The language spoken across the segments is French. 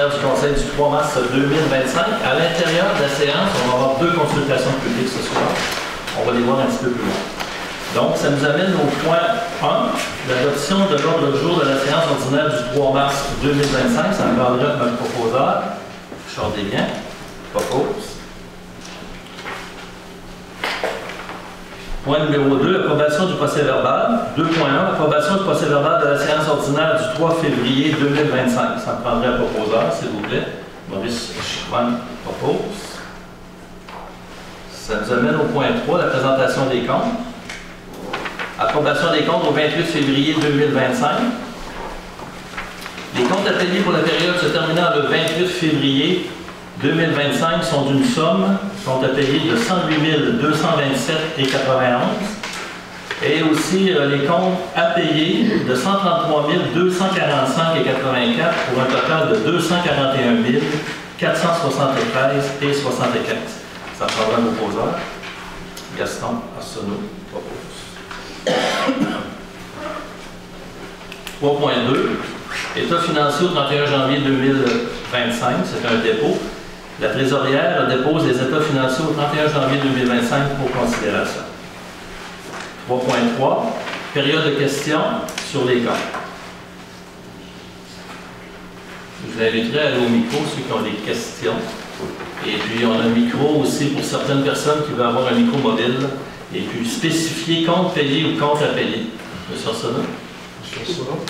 ordinaire du Conseil du 3 mars 2025. À l'intérieur de la séance, on va avoir deux consultations publiques ce soir. On va les voir un petit peu plus loin. Donc, ça nous amène au point 1, l'adoption de l'ordre du jour de la séance ordinaire du 3 mars 2025. Ça me rendra notre proposeur, Richard Desbiens, propose. Point numéro 2, approbation du procès verbal. 2.1, approbation du procès verbal de la séance ordinaire du 3 février 2025. Ça me prendrait un proposeur, s'il vous plaît. Maurice Chicoine propose. Ça nous amène au point 3, la présentation des comptes. Approbation des comptes au 28 février 2025. Les comptes à payer pour la période se terminant le 28 février 2025 sont d'une somme, compte à payer de 108 227,91 et aussi les comptes à payer de 133 245,84 pour un total de 241 473,75. Ça prendra un opposeur. Gaston Arsenault propose. 3.2. État financier au 31 janvier 2025, c'est un dépôt. La trésorière dépose les états financiers au 31 janvier 2025 pour considération. 3.3. Période de questions sur les comptes. Je vous inviterai à aller au micro, ceux qui ont des questions. Et puis, on a un micro aussi pour certaines personnes qui veulent avoir un micro mobile. Et puis, spécifier compte payé ou compte à payer. Monsieur Arsenault? Monsieur Arsenault?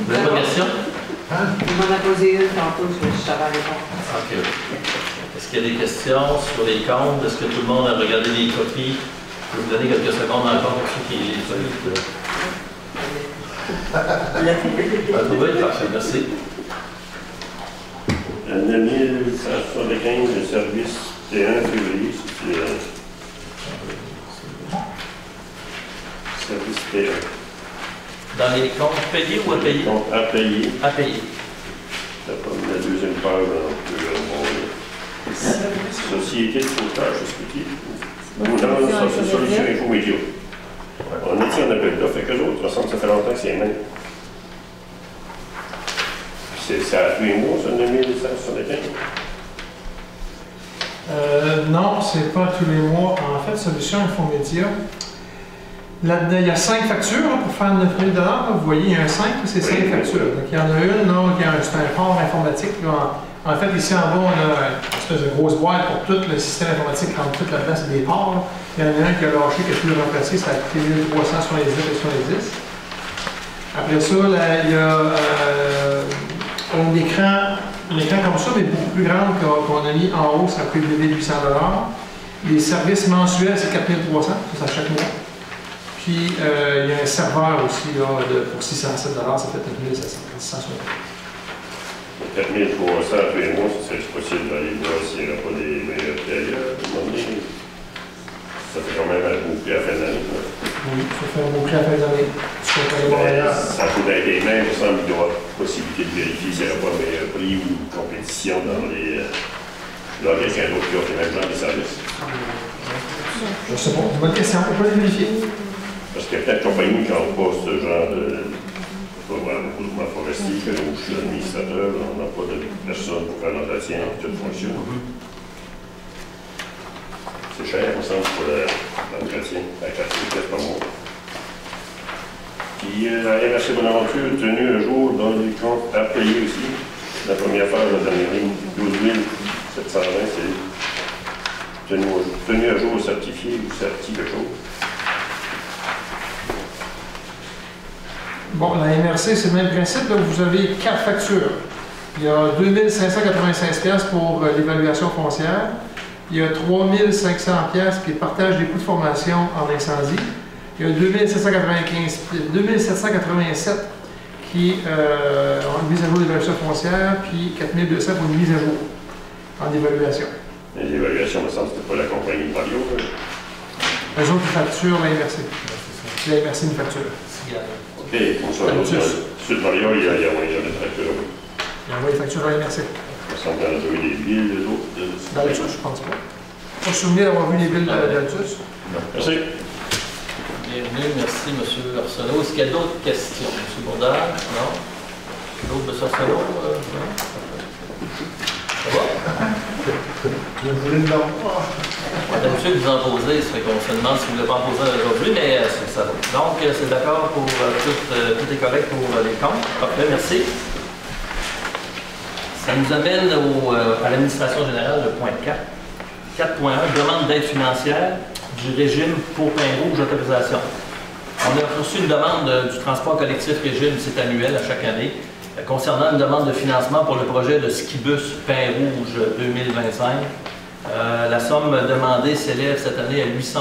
Vous avez pas de question? On m'en a posé une tantôt, je savais répondre. OK. Est-ce qu'il y a des questions sur les comptes? Est-ce que tout le monde a regardé les copies? Je vais vous donner quelques secondes encore pour ceux qui les ont. Oui, parfait, merci. 9175 de service T1 février, c'est service T1. Dans les comptes payés ou à payer? Compte à payer. À payer. C'est pas la deuxième page non plus. Société de sauvetage, c'est ce que tu dis? Non, ça, c'est Solution Info Média. On est en appel d'offres avec eux autres. Ça fait longtemps que c'est les mêmes. C'est à tous les mois, ça, 9175? Non, c'est pas tous les mois. En fait, Solution Infomédia. Là-dedans, il y a 5 factures là, pour faire 9 000 $. Vous voyez, il y a un 5, c'est 5 factures. Donc, il y en a une, c'est un port informatique. Là, en fait, ici en bas, on a une espèce de grosse boîte pour tout le système informatique qui rentre tout là-dedans, c'est des ports. Là. Il y en a un qui a lâché, qui a pu le remplacer, ça a coûté 1370 et 70. Après ça, là, il y a un écran comme ça, mais beaucoup plus grand qu'on a mis en haut, ça a coûté 800 $. Les services mensuels, c'est 4300, ça c'est à chaque mois. Puis, il y a un serveur aussi là, pour 607 $, ça fait 9760. 4300 tous les mois, c'est possible d'aller voir s'il n'y a pas des meilleurs ailleurs. Ça fait quand même un beau prix à la fin d'année. Oui, ça fait un beau prix à la fin d'année. Ça peut être les mêmes, il me semble qu'il doit y avoir possibilité de vérifier s'il n'y a pas de meilleur prix ou de compétition dans les. Là, quelqu'un d'autre qui offre les mêmes genres de services. Je sais pas, c'est une bonne question, on peut les vérifier. Parce qu'il y a peut-être des compagnies qui n'ont pas ce genre de. Groupement forestier, que où je suis administrateur, on n'a pas de personne pour faire l'entretien et tout fonctionne. C'est cher, il me semble, pour l'entretien, à 4 pièces par mois. Puis la MRC Bonaventure a tenu un jour dans les comptes à payer aussi. La première phase de la dernière ligne, 12 720, c'est tenu un jour certifié ou certi quelque chose. Bon, la MRC, c'est le même principe. Là, vous avez 4 factures. Il y a 2596 $ pour l'évaluation foncière. Il y a 3500 $ qui est partage des coûts de formation en incendie. Il y a 2787 qui ont une mise à jour d'évaluation foncière, puis 4200 pour une mise à jour en évaluation. L'évaluation, me semble, c'était pas la compagnie Mario. Eux autres, ils facturent la MRC. La MRC une facture. OK, pour ça, sur Mario, il y a des factures. Il envoie les factures à la MRC. Ça me semble qu'il y en a eu des billes, les autres. Dans le TUS, je pense pas. Pas souvenir d'avoir vu les billes dans le TUS. Merci. Bien, Bienvenue, merci M. Arsenault. Est-ce qu'il y a d'autres questions? M. Bourdage? Non? D'autres, M. Arsenault? Non? Ça va? D'habitude, vous en posez, ça fait qu'on se demande si vous ne voulez pas en poser aujourd'hui, mais ça va. Donc, c'est d'accord pour tout est correct pour les comptes. Parfait, merci. Ça nous amène à l'administration générale, le point 4. 4.1, demande d'aide financière du régime pour pain rouge autorisation. On a reçu une demande du transport collectif régime, c'est annuel à chaque année, concernant une demande de financement pour le projet de skibus pain rouge 2025. La somme demandée s'élève cette année à 800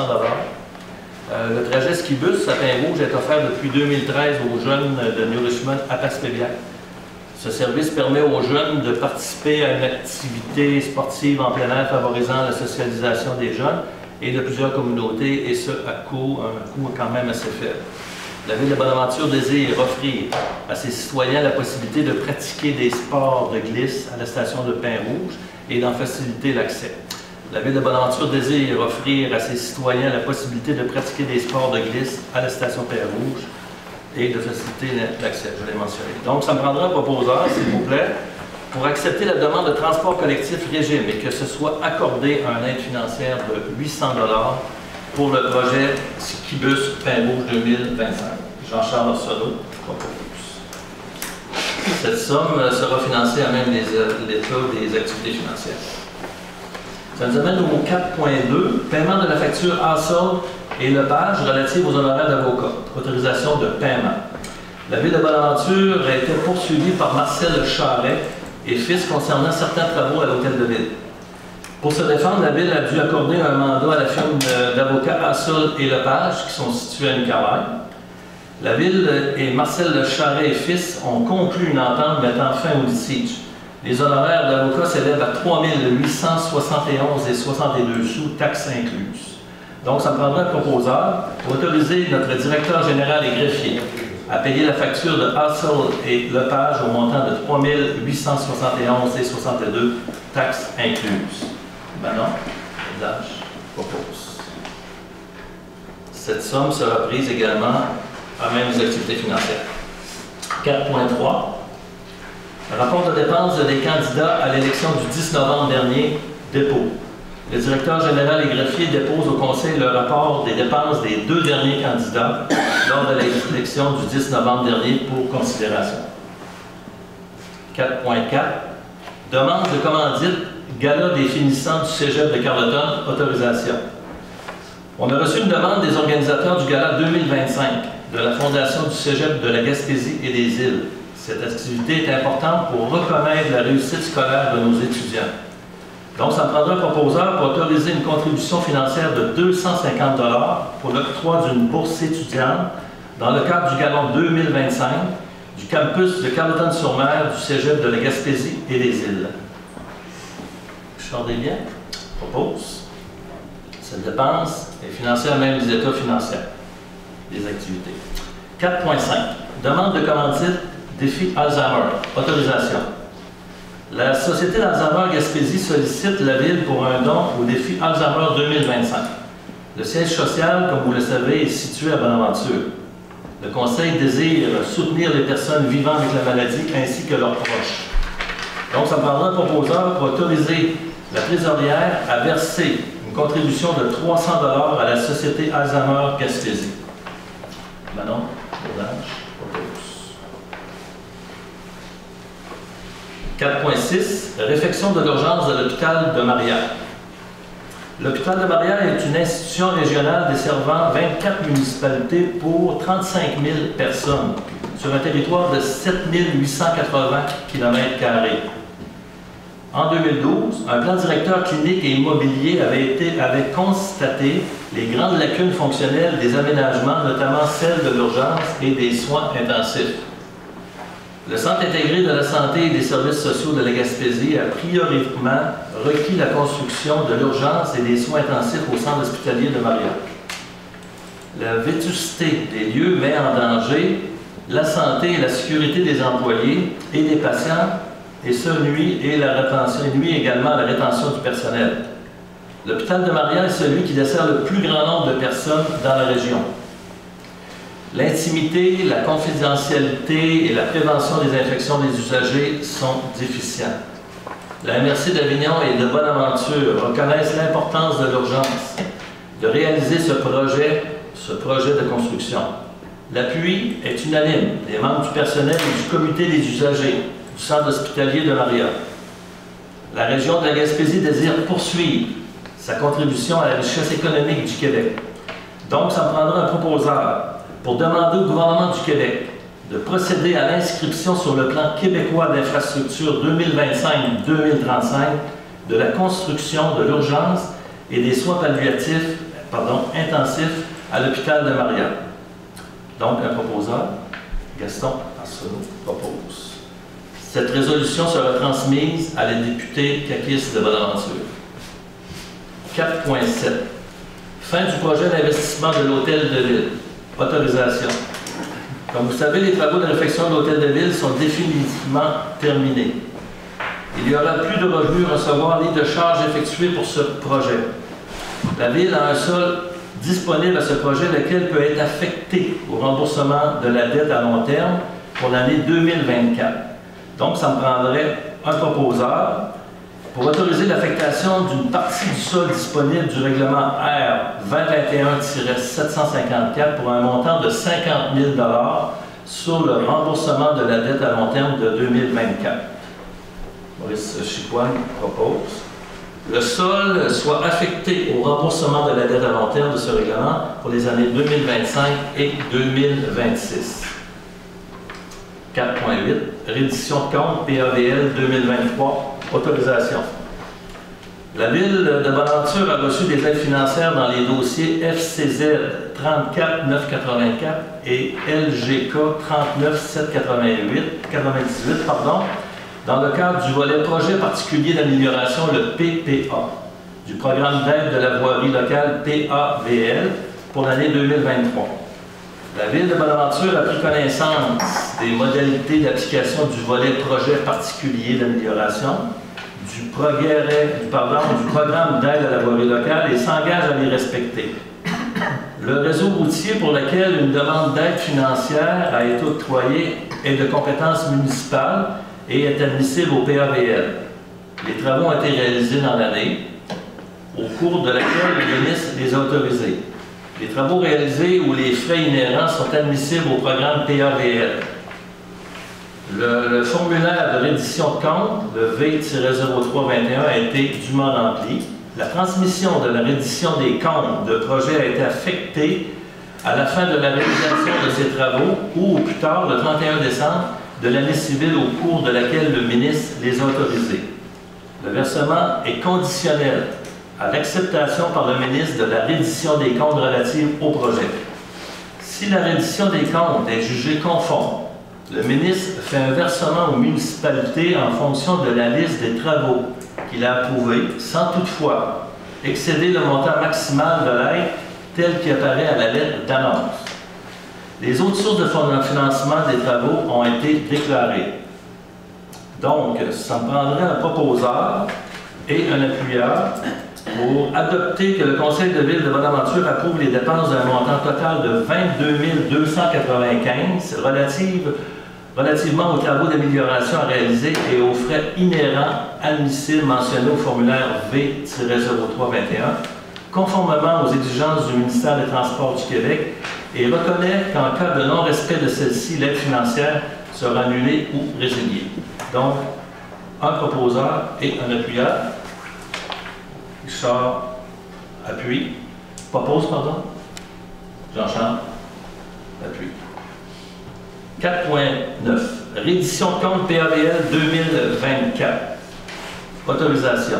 $. Le trajet skibus à pain rouge est offert depuis 2013 aux jeunes de New Richmond à Passepébiac. Ce service permet aux jeunes de participer à une activité sportive en plein air favorisant la socialisation des jeunes et de plusieurs communautés, et ce, à un coût quand même assez faible. La Ville de Bonaventure désire offrir à ses citoyens la possibilité de pratiquer des sports de glisse à la station de Pain Rouge et d'en faciliter l'accès. La Ville de Bonaventure désire offrir à ses citoyens la possibilité de pratiquer des sports de glisse à la station Pain Rouge et de faciliter l'accès, je l'ai mentionné. Donc, ça me prendra un proposeur, s'il vous plaît, pour accepter la demande de transport collectif régime et que ce soit accordé une aide financière de 800 $ pour le projet Skibus Pain Rouge 2025. Jean-Charles Arsenault propose. Cette somme sera financée à même l'État des activités financières. Ça nous amène au 4.2, paiement de la facture ASOL et Lepage relative aux honoraires d'avocat, autorisation de paiement. La Ville de Bonaventure a été poursuivie par Marcel Charret et fils concernant certains travaux à l'Hôtel de Ville. Pour se défendre, la Ville a dû accorder un mandat à la firme d'avocats ASOL et Lepage qui sont situés à Nicaragua. La Ville et Marcel Charret et fils ont conclu une entente mettant fin au litige. Les honoraires d'avocat s'élèvent à 3 871 et 62 sous, taxes incluses. Donc, ça me prendra un proposeur pour autoriser notre directeur général et greffier à payer la facture de ASOL et Lepage au montant de 3 871 et 62, taxes incluses. Manon, Bourdage propose. Cette somme sera prise également à même les activités financières. 4.3. Rapport de dépenses des candidats à l'élection du 10 novembre dernier, dépôt. Le directeur général et greffier dépose au Conseil le rapport des dépenses des 2 derniers candidats lors de l'élection du 10 novembre dernier pour considération. 4.4. Demande de commandite, gala des finissants du Cégep de Carleton, autorisation. On a reçu une demande des organisateurs du gala 2025 de la Fondation du Cégep de la Gaspésie et des Îles. Cette activité est importante pour reconnaître la réussite scolaire de nos étudiants. Donc, ça me prendra un proposeur pour autoriser une contribution financière de 250 $ pour l'octroi d'une bourse étudiante dans le cadre du Gala 2025 du campus de Carleton-sur-Mer du Cégep de la Gaspésie et des Îles. Richard Desbiens propose. Cette dépense est financée à même les états financiers des activités. 4.5. Demande de commandite, défi Alzheimer, autorisation. La Société d'Alzheimer Gaspésie sollicite la Ville pour un don au défi Alzheimer 2025. Le siège social, comme vous le savez, est situé à Bonaventure. Le Conseil désire soutenir les personnes vivant avec la maladie ainsi que leurs proches. Donc, ça prendra un proposeur pour autoriser la trésorière à verser une contribution de 300 $ à la Société Alzheimer Gaspésie. Manon, Bourdage, propose. 4.6. Réfection de l'urgence de l'hôpital de Maria. L'hôpital de Maria est une institution régionale desservant 24 municipalités pour 35 000 personnes sur un territoire de 7 880 km². En 2012, un plan directeur clinique et immobilier avait constaté les grandes lacunes fonctionnelles des aménagements, notamment celles de l'urgence et des soins intensifs. Le Centre intégré de la santé et des services sociaux de la Gaspésie a prioritairement requis la construction de l'urgence et des soins intensifs au centre hospitalier de Maria. La vétusté des lieux met en danger la santé et la sécurité des employés et des patients, et ce nuit également à la rétention du personnel. L'hôpital de Maria est celui qui dessert le plus grand nombre de personnes dans la région. L'intimité, la confidentialité et la prévention des infections des usagers sont déficients. La MRC d'Avignon et de Bonaventure reconnaissent l'importance de l'urgence de réaliser ce projet de construction. L'appui est unanime des membres du personnel et du comité des usagers du centre hospitalier de Maria. La région de la Gaspésie désire poursuivre sa contribution à la richesse économique du Québec. Donc, ça me prendra un proposeur pour demander au gouvernement du Québec de procéder à l'inscription sur le plan québécois d'infrastructure 2025-2035 de la construction de l'urgence et des soins palliatifs, intensifs à l'hôpital de Maria. Donc, un proposeur, Gaston Arsenault, propose. Cette résolution sera transmise à la députée caquiste de Bonaventure. 4.7. Fin du projet d'investissement de l'hôtel de ville. Autorisation. Comme vous savez, les travaux de réfection de l'hôtel de ville sont définitivement terminés. Il n'y aura plus de revenus à recevoir ni de charges effectuées pour ce projet. La ville a un sol disponible à ce projet, lequel peut être affecté au remboursement de la dette à long terme pour l'année 2024. Donc, ça me prendrait un proposeur pour autoriser l'affectation d'une partie du sol disponible du règlement R 2021-754 pour un montant de 50 000 $ sur le remboursement de la dette à long terme de 2024. Maurice Chicoine propose. Le sol soit affecté au remboursement de la dette à long terme de ce règlement pour les années 2025 et 2026. 4.8. Reddition de compte PAVL 2023. Autorisation. La Ville de Bonaventure a reçu des aides financières dans les dossiers FCZ 34 984 et LGK 39 798 dans le cadre du volet projet particulier d'amélioration, le PPA, du programme d'aide de la voirie locale PAVL pour l'année 2023. La Ville de Bonaventure a pris connaissance des modalités d'application du volet projet particulier d'amélioration, du programme d'aide à la voirie locale et s'engage à les respecter. Le réseau routier pour lequel une demande d'aide financière a été octroyée est de compétence municipale et est admissible au PAVL. Les travaux ont été réalisés dans l'année, au cours de laquelle le ministre les a autorisés. Les travaux réalisés ou les frais inhérents sont admissibles au programme PAVL. Le formulaire de reddition de compte, le V-0321, a été dûment rempli. La transmission de la reddition des comptes de projet a été affectée à la fin de la réalisation de ces travaux ou au plus tard, le 31 décembre de l'année civile au cours de laquelle le ministre les a autorisés. Le versement est conditionnel à l'acceptation par le ministre de la reddition des comptes relative au projet. Si la reddition des comptes est jugée conforme, le ministre fait un versement aux municipalités en fonction de la liste des travaux qu'il a approuvés, sans toutefois excéder le montant maximal de l'aide tel qu'il apparaît à la lettre d'annonce. Les autres sources de financement des travaux ont été déclarées. Donc, ça me prendrait un proposeur et un appuyeur pour adopter que le Conseil de ville de Bonaventure approuve les dépenses d'un montant total de 22 295 relativement aux travaux d'amélioration à réaliser et aux frais inhérents admissibles mentionnés au formulaire V-0321, conformément aux exigences du ministère des Transports du Québec, et reconnaît qu'en cas de non-respect de celle-ci, l'aide financière sera annulée ou résiliée. Donc, un proposeur et un appuyeur. Richard appuie. Propose, pardon. Jean-Charles appuie. 4.9. Reddition de compte PAVL 2024. Autorisation.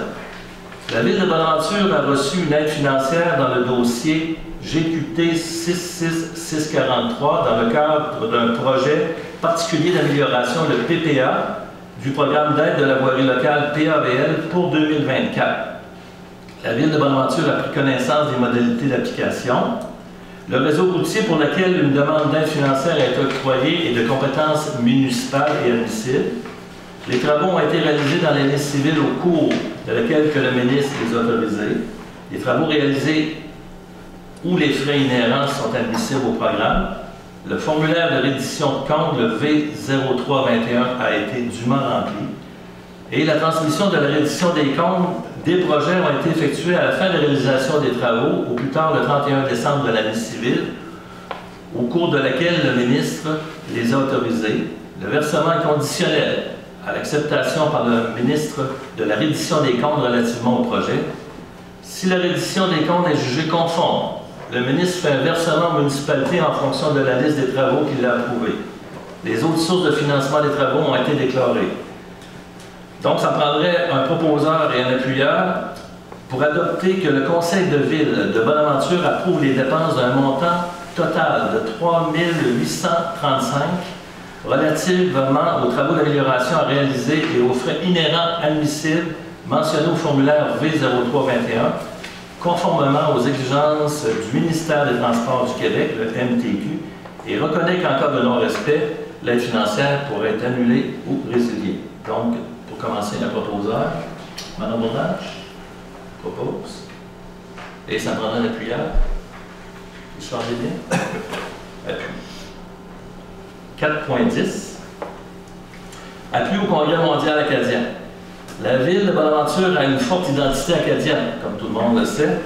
La Ville de Bonaventure a reçu une aide financière dans le dossier GQT 66643 dans le cadre d'un projet particulier d'amélioration, le PPA, du programme d'aide de la voirie locale PAVL pour 2024. La Ville de Bonaventure a pris connaissance des modalités d'application. Le réseau routier pour lequel une demande d'aide financière est octroyée est de compétence municipale et admissible. Les travaux ont été réalisés dans l'année civile au cours de laquelle que le ministre les a autorisés. Les travaux réalisés où les frais inhérents sont admissibles au programme. Le formulaire de reddition de compte, le V0321, a été dûment rempli. Et la transmission de la reddition des comptes des projets ont été effectués à la fin de la réalisation des travaux, au plus tard le 31 décembre de l'année civile, au cours de laquelle le ministre les a autorisés. Le versement est conditionnel à l'acceptation par le ministre de la reddition des comptes relativement au projet. Si la reddition des comptes est jugée conforme, le ministre fait un versement aux municipalités en fonction de la liste des travaux qu'il a approuvés. Les autres sources de financement des travaux ont été déclarées. Donc, ça prendrait un proposeur et un appuyeur pour adopter que le conseil de ville de Bonaventure approuve les dépenses d'un montant total de 3 835 relativement aux travaux d'amélioration à réaliser et aux frais inhérents admissibles mentionnés au formulaire V0321, conformément aux exigences du ministère des Transports du Québec, le MTQ, et reconnaît qu'en cas de non-respect, l'aide financière pourrait être annulée ou résiliée. Donc, pour commencer, un proposeur, Mme Bourdage, propose, et ça prendra un appuyeur. Vous changez bien? Appui. 4.10. Appui au Congrès mondial acadien. La ville de Bonaventure a une forte identité acadienne, comme tout le monde le sait.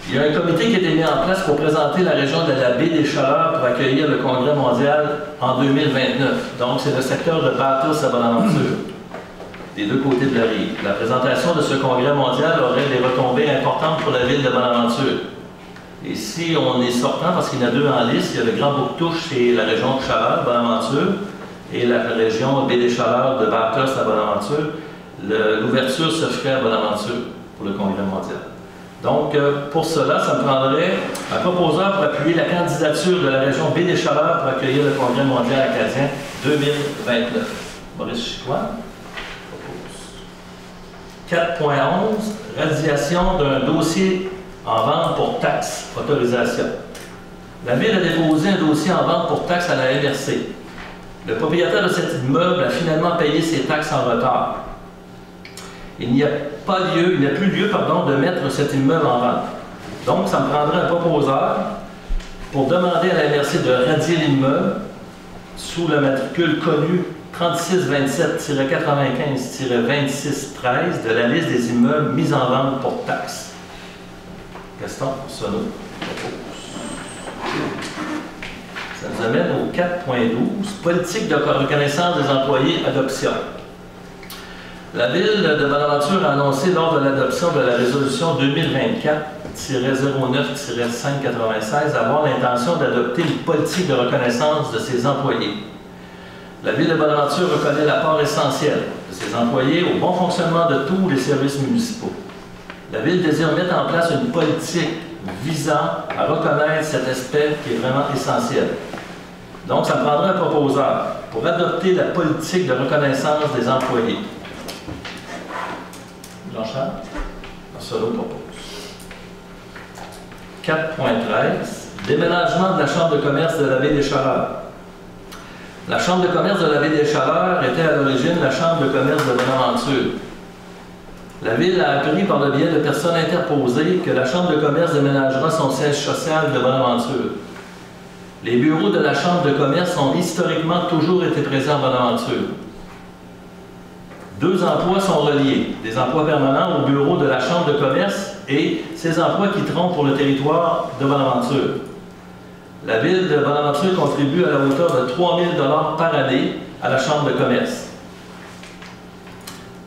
Il y a un comité qui a été mis en place pour présenter la région de la baie des Chaleurs pour accueillir le Congrès mondial en 2029. Donc, c'est le secteur de Bathurst à Bonaventure, des deux côtés de la rive. La présentation de ce Congrès mondial aurait des retombées importantes pour la ville de Bonaventure. Et si on est sortant, parce qu'il y en a deux en liste, il y a le Grand Bouctouche et la région de Chaleur, Bonaventure, et la région baie des Chaleurs de Bathurst à Bonaventure, l'ouverture se ferait à Bonaventure pour le Congrès mondial. Donc, pour cela, ça me prendrait un proposeur pour appuyer la candidature de la région baie des Chaleurs pour accueillir le Congrès mondial acadien 2029. Maurice Chicoine propose. 4.11, radiation d'un dossier en vente pour taxe, autorisation. La Ville a déposé un dossier en vente pour taxe à la MRC. Le propriétaire de cet immeuble a finalement payé ses taxes en retard. Il n'y a plus lieu de mettre cet immeuble en vente. Donc, ça me prendrait un proposeur pour demander à la MRC de radier l'immeuble sous le matricule connu 3627-95-2613 de la liste des immeubles mis en vente pour taxes. Gaston Sonneau propose. Ça nous amène au 4.12, politique de reconnaissance des employés, adoption. La Ville de Bonaventure a annoncé lors de l'adoption de la résolution 2024-09-596 avoir l'intention d'adopter une politique de reconnaissance de ses employés. La Ville de Bonaventure reconnaît l'apport essentiel de ses employés au bon fonctionnement de tous les services municipaux. La Ville désire mettre en place une politique visant à reconnaître cet aspect qui est vraiment essentiel. Donc, ça me prendra un proposeur pour adopter la politique de reconnaissance des employés. Jean-Charles? Solo propose. 4.13. Déménagement de la Chambre de commerce de la baie des Chaleurs. La Chambre de commerce de la baie des Chaleurs était à l'origine la Chambre de commerce de Bonaventure. La Ville a appris par le biais de personnes interposées que la Chambre de commerce déménagera son siège social de Bonaventure. Les bureaux de la Chambre de commerce ont historiquement toujours été présents à Bonaventure. Deux emplois sont reliés, des emplois permanents au bureau de la Chambre de commerce et ces emplois quitteront pour le territoire de Bonaventure. La Ville de Bonaventure contribue à la hauteur de 3 000 $ par année à la Chambre de commerce.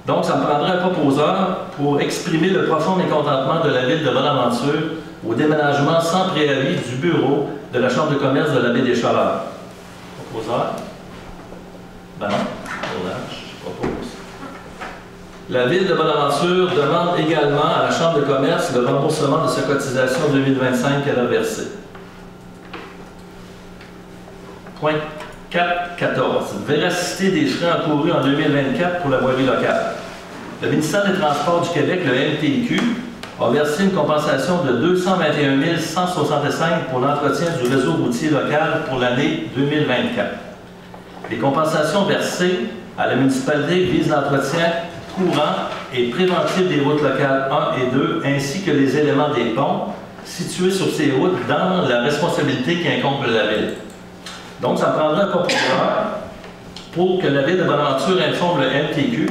Donc, ça me prendrait un proposeur pour exprimer le profond mécontentement de la Ville de Bonaventure au déménagement sans préavis du bureau de la Chambre de commerce de la baie des Chaleurs. Proposeur? Ben non. Je propose. La Ville de Bonaventure demande également à la Chambre de commerce le remboursement de sa cotisation 2025 qu'elle a versée. Point 4.14. Véracité des frais encourus en 2024 pour la voirie locale. Le ministère des Transports du Québec, le MTQ, a versé une compensation de 221 165 pour l'entretien du réseau routier local pour l'année 2024. Les compensations versées à la municipalité visent l'entretien courant et préventif des routes locales 1 et 2, ainsi que les éléments des ponts situés sur ces routes dans la responsabilité qui incombe de la Ville. Donc, ça prendrait un proposeur pour que la Ville de Bonaventure informe le MTQ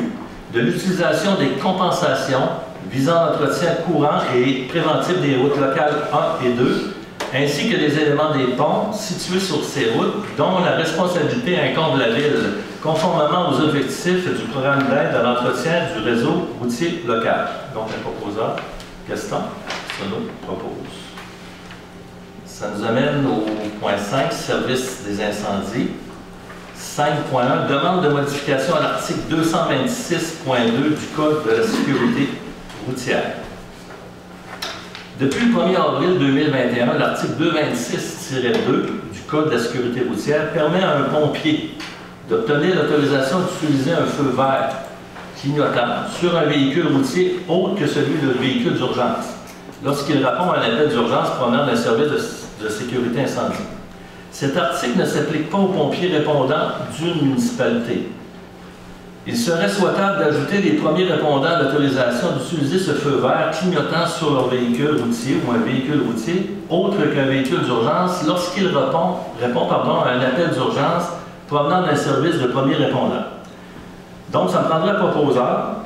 de l'utilisation des compensations visant l'entretien courant et préventif des routes locales 1 et 2, ainsi que des éléments des ponts situés sur ces routes dont la responsabilité incombe la Ville, conformément aux objectifs du programme d'aide à l'entretien du réseau routier local. Donc, un proposeur, Gaston, Sono propose. Ça nous amène au point 5, service des incendies. 5.1, demande de modification à l'article 226.2 du Code de la sécurité routière. Depuis le 1er avril 2021, l'article 226-2 du Code de la sécurité routière permet à un pompier d'obtenir l'autorisation d'utiliser un feu vert clignotant sur un véhicule routier autre que celui de véhicule d'urgence, lorsqu'il répond à un appel d'urgence provenant d'un service de sécurité incendie. Cet article ne s'applique pas aux pompiers répondants d'une municipalité. Il serait souhaitable d'ajouter les premiers répondants à l'autorisation d'utiliser ce feu vert clignotant sur leur véhicule routier ou un véhicule routier autre qu'un véhicule d'urgence lorsqu'il répond à un appel d'urgence provenant d'un service de premier répondant. Donc, ça prendrait un proposeur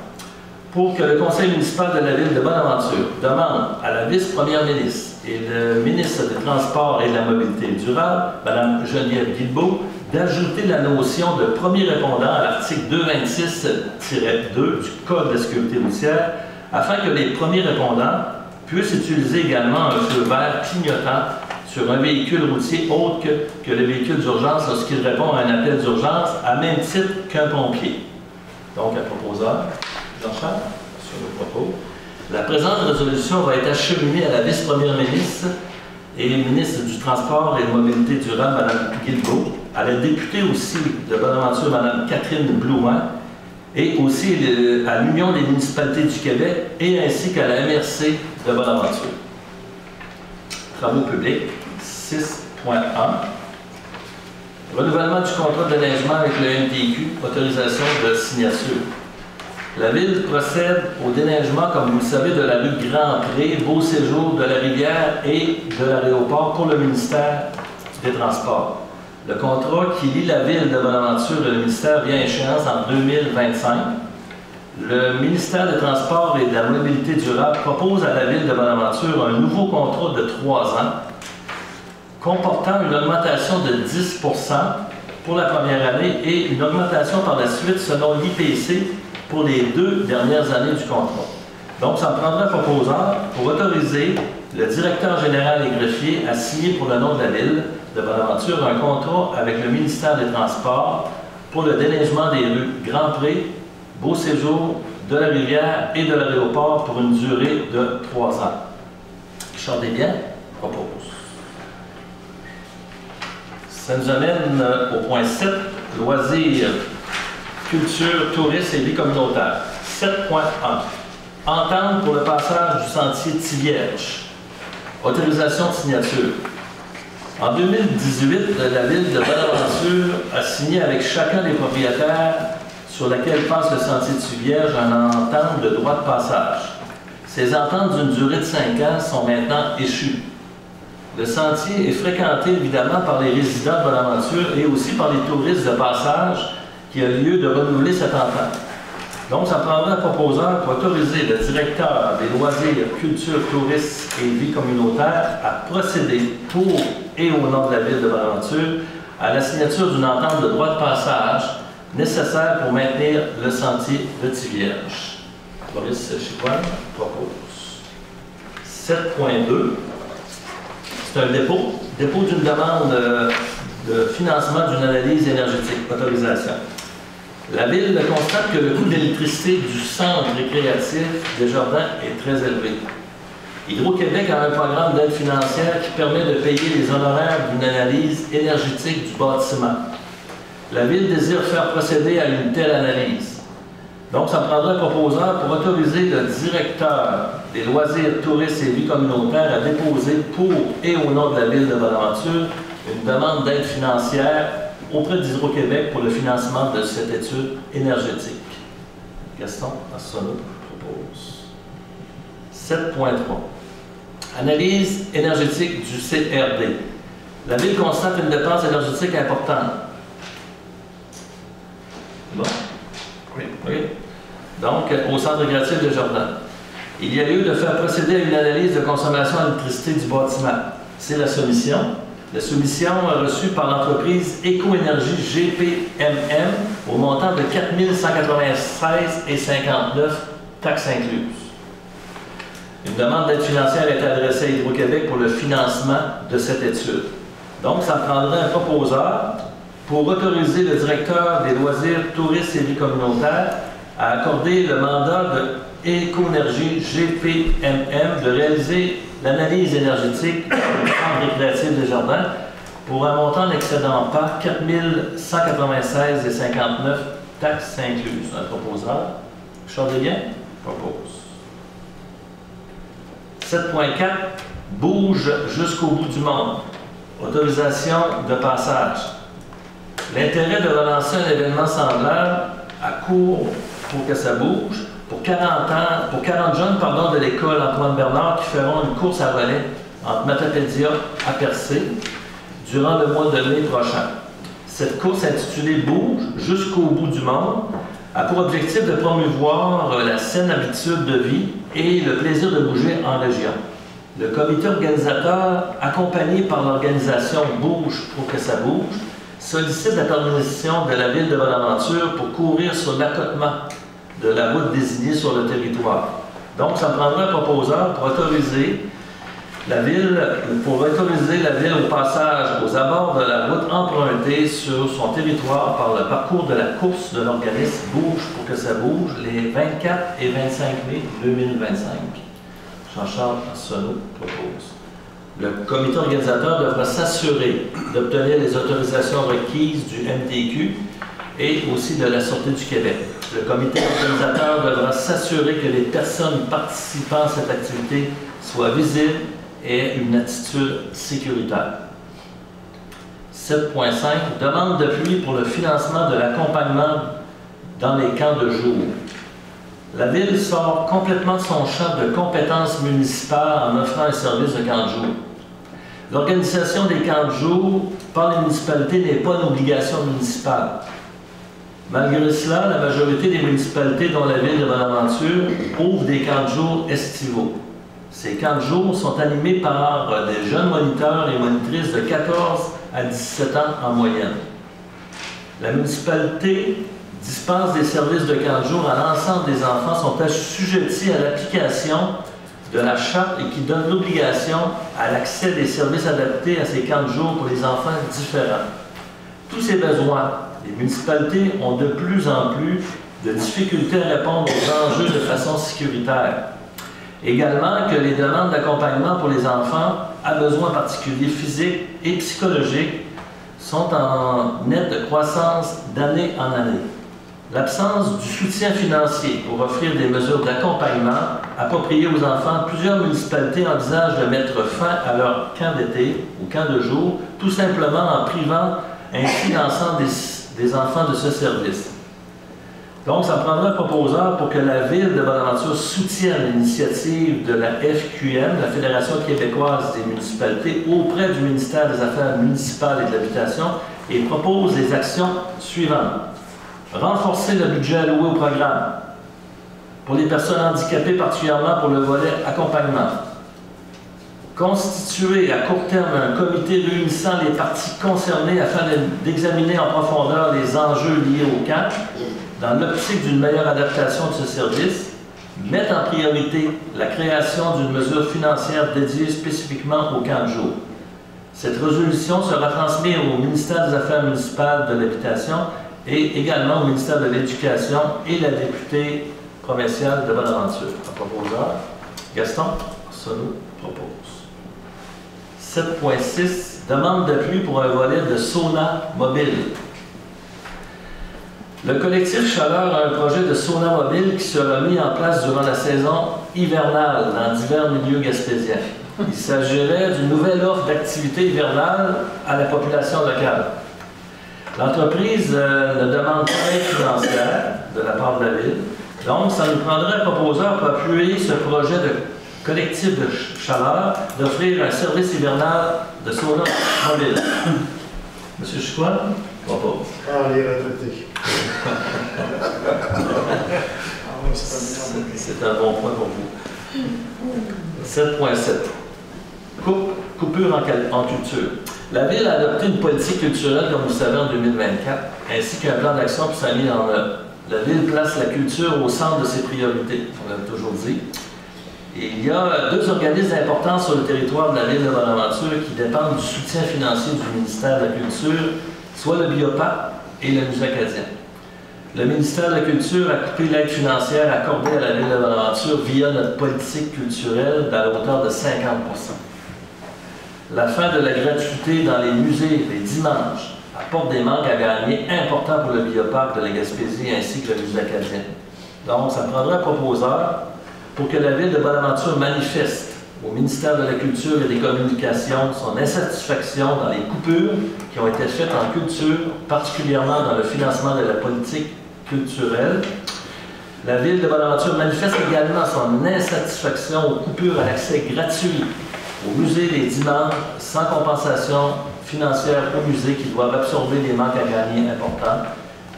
pour que le conseil municipal de la Ville de Bonaventure demande à la vice-première ministre et le ministre des Transports et de la Mobilité durable, Mme Geneviève Guilbeault, d'ajouter la notion de premier répondant à l'article 226-2 du Code de la sécurité routière afin que les premiers répondants puissent utiliser également un feu vert clignotant sur un véhicule routier autre que le véhicule d'urgence lorsqu'il répond à un appel d'urgence à même titre qu'un pompier. Donc, un proposeur, Jean-Charles, sur le propos. La présente résolution va être acheminée à la vice-première ministre et ministre du Transport et de la Mobilité durable, Mme Guilbeault, à la députée aussi de Bonaventure, Mme Catherine Blouin, et aussi à l'Union des municipalités du Québec, et ainsi qu'à la MRC de Bonaventure. Travaux publics, 6.1. Renouvellement du contrat de déneigement avec le MTQ, autorisation de signature. La Ville procède au déneigement, comme vous le savez, de la rue Grand-Pré, Beau-Séjour, de la Rivière et de l'aéroport pour le ministère des Transports. Le contrat qui lie la Ville de Bonaventure et le ministère vient à échéance en 2025. Le ministère des Transports et de la Mobilité durable propose à la Ville de Bonaventure un nouveau contrat de 3 ans comportant une augmentation de 10 % pour la première année et une augmentation par la suite selon l'IPC pour les 2 dernières années du contrat. Donc, ça prendra un proposeur pour autoriser le directeur général et greffier à signer pour le nom de la Ville de Bonaventure un contrat avec le ministère des Transports pour le déneigement des rues Grand-Pré, Beau-Séjour, de la Rivière et de l'aéroport pour une durée de 3 ans. Richard Desbiens propose. Ça nous amène au point 7, loisirs, culture, tourisme et vie communautaire. 7.1. Entente pour le passage du sentier Thivierge. Autorisation de signature. En 2018, la Ville de Bonaventure a signé avec chacun des propriétaires sur laquelle passe le sentier Thivierge une entente de droit de passage. Ces ententes d'une durée de 5 ans sont maintenant échues. Le sentier est fréquenté évidemment par les résidents de Bonaventure et aussi par les touristes de passage qui a lieu de renouveler cette entente. Donc, ça prendra un proposeur pour autoriser le directeur des loisirs, culture, tourisme et vie communautaire à procéder pour et au nom de la Ville de Bonaventure à la signature d'une entente de droit de passage nécessaire pour maintenir le sentier de Thivierge. Boris Chicoine propose. 7.2. C'est un dépôt d'une demande de financement d'une analyse énergétique, autorisation. La Ville constate que le coût d'électricité du centre récréatif Desjardins est très élevé. Hydro-Québec a un programme d'aide financière qui permet de payer les honoraires d'une analyse énergétique du bâtiment. La Ville désire faire procéder à une telle analyse. Donc, ça prendra un proposeur pour autoriser le directeur des loisirs, touristes et vie communautaire à déposer pour et au nom de la Ville de Bonaventure une demande d'aide financière auprès d'Hydro-Québec pour le financement de cette étude énergétique. Gaston Arsenault propose. 7.3. Analyse énergétique du CRD. La ville constate une dépense énergétique importante. Bon? Oui. Oui. Donc, au centre récréatif de Jardin. Il y a lieu de faire procéder à une analyse de consommation d'électricité du bâtiment. C'est la soumission. La soumission reçue par l'entreprise Éco-Énergie GPMM au montant de 4 196,59 taxes incluses. Une demande d'aide financière est adressée à Hydro-Québec pour le financement de cette étude. Donc, ça prendrait un proposeur pour autoriser le directeur des loisirs, touristes et vie communautaire à accorder le mandat de Éco-Énergie GPMM de réaliser l'analyse énergétique du centre récréatif des Jardins pour un montant n'excédant pas 4 196,59 taxes incluses. Un proposeur, Chardélien, propose. 7.4, bouge jusqu'au bout du monde. Autorisation de passage. L'intérêt de relancer un événement semblable à court pour que ça bouge, pour 40 jeunes de l'école Antoine Bernard qui feront une course à relais entre Matapédia à Percé durant le mois de mai prochain. Cette course intitulée Bouge jusqu'au bout du monde a pour objectif de promouvoir la saine habitude de vie et le plaisir de bouger en région. Le comité organisateur, accompagné par l'organisation Bouge pour que ça bouge, sollicite la permission de la ville de Bonaventure pour courir sur l'accotement de la route désignée sur le territoire. Donc, ça prendra un proposeur pour autoriser la ville au passage aux abords de la route empruntée sur son territoire par le parcours de la course de l'organisme Bouge pour que ça bouge les 24 et 25 mai 2025. Jean-Charles Arsenault propose. Le comité organisateur devra s'assurer d'obtenir les autorisations requises du MTQ et aussi de la Sûreté du Québec. Le comité organisateur devra s'assurer que les personnes participant à cette activité soient visibles et aient une attitude sécuritaire. 7.5, demande d'appui pour le financement de l'accompagnement dans les camps de jour. La Ville sort complètement de son champ de compétences municipales en offrant un service de camp de jour. L'organisation des camps de jour par les municipalités n'est pas une obligation municipale. Malgré cela, la majorité des municipalités, dont la Ville de Bonaventure, ouvrent des camps de jour estivaux. Ces camps de jour sont animés par des jeunes moniteurs et monitrices de 14 à 17 ans en moyenne. La municipalité dispense des services de camp de jour à l'ensemble des enfants sont assujettis à l'application de la charte et qui donne l'obligation à l'accès des services adaptés à ces camps de jour pour les enfants différents. Tous ces besoins, les municipalités ont de plus en plus de difficultés à répondre aux enjeux de façon sécuritaire. Également que les demandes d'accompagnement pour les enfants à besoins particuliers physiques et psychologiques sont en nette croissance d'année en année. L'absence du soutien financier pour offrir des mesures d'accompagnement appropriées aux enfants, plusieurs municipalités envisagent de mettre fin à leur camp d'été ou camp de jour, tout simplement en privant ainsi l'ensemble des enfants de ce service. Donc, ça prendra un proposeur pour que la Ville de Bonaventure soutienne l'initiative de la FQM, la Fédération québécoise des municipalités, auprès du ministère des Affaires municipales et de l'Habitation, et propose les actions suivantes. Renforcer le budget alloué au programme pour les personnes handicapées, particulièrement pour le volet accompagnement. Constituer à court terme un comité réunissant les parties concernées afin d'examiner en profondeur les enjeux liés au camp dans l'optique d'une meilleure adaptation de ce service. Mettre en priorité la création d'une mesure financière dédiée spécifiquement au camp de jour. Cette résolution sera transmise au ministère des Affaires municipales de l'Habitation et également au ministère de l'Éducation et la députée provinciale de Bonaventure. Un proposeur, Gaston Arsenault propose. 7.6, demande d'appui pour un volet de sauna mobile. Le collectif Chaleur a un projet de sauna mobile qui sera mis en place durant la saison hivernale dans divers milieux gaspésiens. Il s'agirait d'une nouvelle offre d'activité hivernale à la population locale. L'entreprise ne demande pas d'aide financière de la part de la Ville. Donc, ça nous prendrait un proposeur pour appuyer ce projet de collectif de chaleur d'offrir un service hivernal de sauna mobile. Monsieur Chicoine, propose. Ah, les retraités. C'est un bon point pour vous. 7.7. Coupure en culture. La Ville a adopté une politique culturelle, comme vous le savez, en 2024, ainsi qu'un plan d'action pour sa mise en œuvre. La Ville place la culture au centre de ses priorités, on l'a toujours dit. Et il y a deux organismes importants sur le territoire de la Ville de Bonaventure qui dépendent du soutien financier du ministère de la Culture, soit le Bioparc et le Musée acadien. Le ministère de la Culture a coupé l'aide financière accordée à la Ville de Bonaventure via notre politique culturelle à la hauteur de 50%. La fin de la gratuité dans les musées les dimanches apporte des manques à gagner importants pour le Bioparc de la Gaspésie ainsi que le Musée acadien. Donc, ça prendra un proposeur pour que la Ville de Bonaventure manifeste au ministère de la Culture et des Communications son insatisfaction dans les coupures qui ont été faites en culture, particulièrement dans le financement de la politique culturelle. La Ville de Bonaventure manifeste également son insatisfaction aux coupures à l'accès gratuit au musée les dimanches sans compensation financière au musée qui doivent absorber des manques à gagner importants.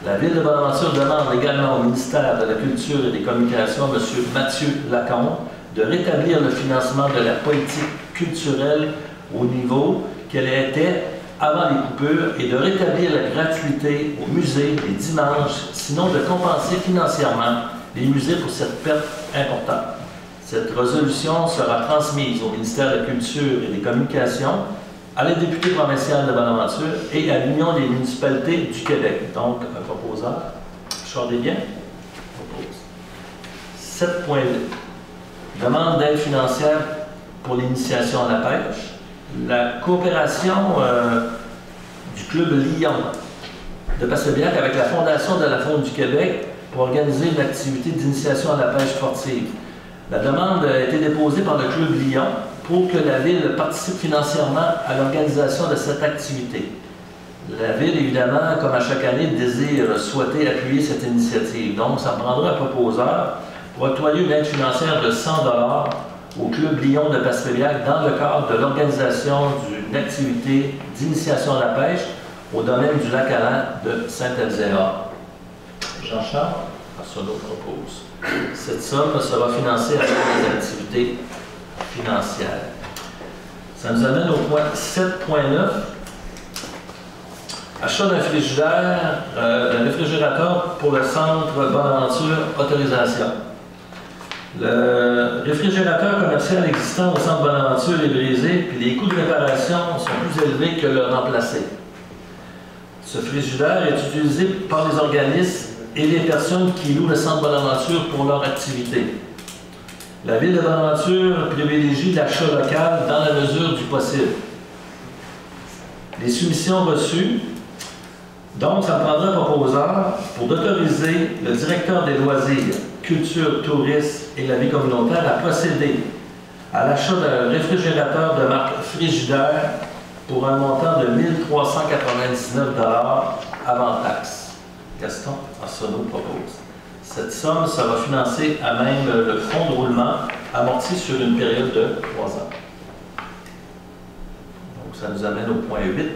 La Ville de Bonaventure demande également au ministère de la Culture et des Communications, M. Mathieu Lacombe, de rétablir le financement de la politique culturelle au niveau qu'elle était avant les coupures et de rétablir la gratuité aux musées les dimanches, sinon de compenser financièrement les musées pour cette perte importante. Cette résolution sera transmise au ministère de la Culture et des Communications, à la députée provinciale de Bonaventure et à l'Union des municipalités du Québec. Donc, un proposeur. Charles Desbiens propose. 7.8. Demande d'aide financière pour l'initiation à la pêche. La coopération du Club Lyon de Passebbiac avec la Fondation de la Faune du Québec pour organiser une activité d'initiation à la pêche sportive. La demande a été déposée par le Club Lyon pour que la Ville participe financièrement à l'organisation de cette activité. La Ville, évidemment, comme à chaque année, désire souhaiter appuyer cette initiative. Donc, ça prendra un proposeur pour octroyer une aide financière de 100 $ au Club Lyon de Passebbiac dans le cadre de l'organisation d'une activité d'initiation à la pêche au domaine du lac Allan de Saint-Elzéar. Jean-Charles Arsenault propose. Cette somme sera financée avec des activités financières. Ça nous amène au point 7.9. Achat d'un frigidaire, d'un réfrigérateur pour le centre Bonaventure, autorisation. Le réfrigérateur commercial existant au centre Bonaventure est brisé, puis les coûts de réparation sont plus élevés que le remplacé. Ce frigidaire est utilisé par les organismes et les personnes qui louent le centre Bonaventure pour leur activité. La Ville de Bonaventure privilégie l'achat local dans la mesure du possible. Les soumissions reçues, donc ça prendra un proposeur pour autoriser le directeur des loisirs, culture, tourisme et la vie communautaire à procéder à l'achat d'un réfrigérateur de marque Frigidaire pour un montant de 1 399 $ avant taxe. Gaston Arsenault propose. Cette somme sera financée à même le fonds de roulement amorti sur une période de 3 ans. Donc, ça nous amène au point 8,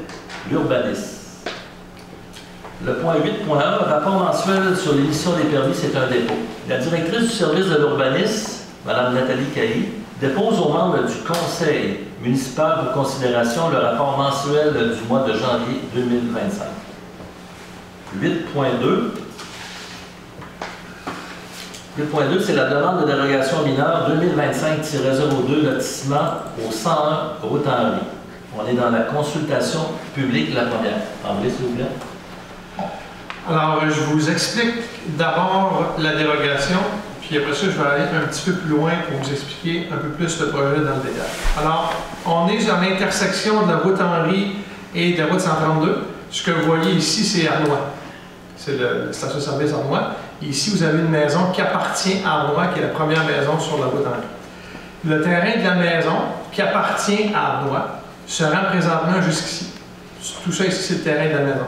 l'urbanisme. Le point 8.1, rapport mensuel sur l'émission des permis, c'est un dépôt. La directrice du service de l'urbanisme, Mme Nathalie Cailly, dépose aux membres du conseil municipal pour considération le rapport mensuel du mois de janvier 2025. 8.2. 8.2, c'est la demande de dérogation mineure 2025-02 lotissement au 101 route Henry. On est dans la consultation publique, la première. André, s'il vous plaît. Alors, je vous explique d'abord la dérogation, puis après ça, je vais aller un petit peu plus loin pour vous expliquer un peu plus le projet dans le détail. Alors, on est à l'intersection de la route Henry et de la route 132. Ce que vous voyez ici, c'est Arnois. C'est la station-service Arnois. Ici, vous avez une maison qui appartient à Arnois, qui est la première maison sur la route Henry. Le terrain de la maison qui appartient à Arnois se rend présentement jusqu'ici. Tout ça ici, c'est le terrain de la maison.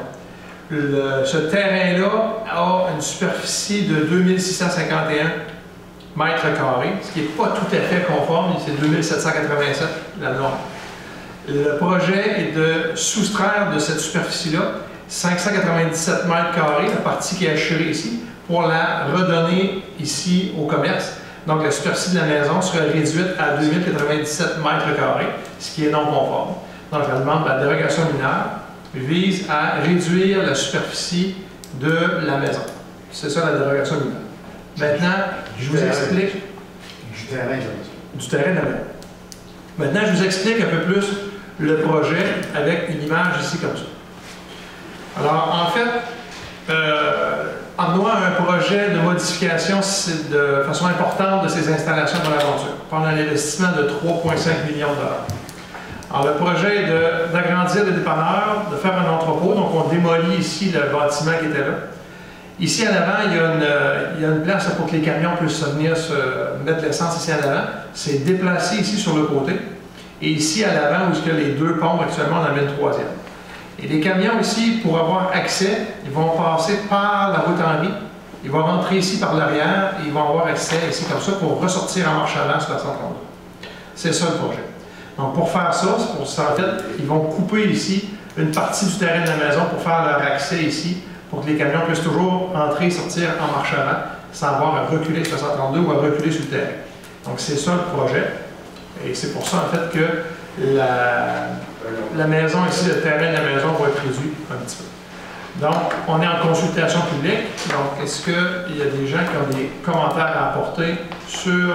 Ce terrain-là a une superficie de 2651 mètres carrés, ce qui n'est pas tout à fait conforme, c'est 2787 la norme. Le projet est de soustraire de cette superficie-là 597 mètres carrés, la partie qui est hachurée ici, pour la redonner ici au commerce. Donc la superficie de la maison serait réduite à 2097 mètres carrés, ce qui est non conforme. Donc la demande de la dérogation mineure vise à réduire la superficie de la maison. C'est ça la dérogation mineure. Maintenant, je vous explique... Du terrain, Du terrain de la maison. Maintenant, je vous explique un peu plus le projet avec une image ici comme ça. Alors, en fait, en donnant un projet de modification de façon importante de ces installations dans l'aventure, pendant un investissement de 3,5 millions de dollars. Alors, le projet est d'agrandir le dépanneur, de faire un entrepôt. Donc, on démolit ici le bâtiment qui était là. Ici, à l'avant, il y a une place pour que les camions puissent venir se mettre l'essence ici à l'avant. C'est déplacé ici sur le côté. Et ici, à l'avant, où il y a les deux pompes, actuellement, on en met une troisième. Et les camions ici, pour avoir accès, ils vont passer par la route Henry. Ils vont rentrer ici par l'arrière et ils vont avoir accès ici comme ça pour ressortir en marche avant sur la 132. C'est ça le projet. Donc pour faire ça, en fait, ils vont couper ici une partie du terrain de la maison pour faire leur accès ici, pour que les camions puissent toujours entrer et sortir en marche avant sans avoir à reculer sur la 132 ou à reculer sur le terrain. Donc c'est ça le projet. Et c'est pour ça en fait que la maison ici, le terrain de la maison va être réduit un petit peu. Donc, on est en consultation publique. Donc, est-ce qu'il y a des gens qui ont des commentaires à apporter sur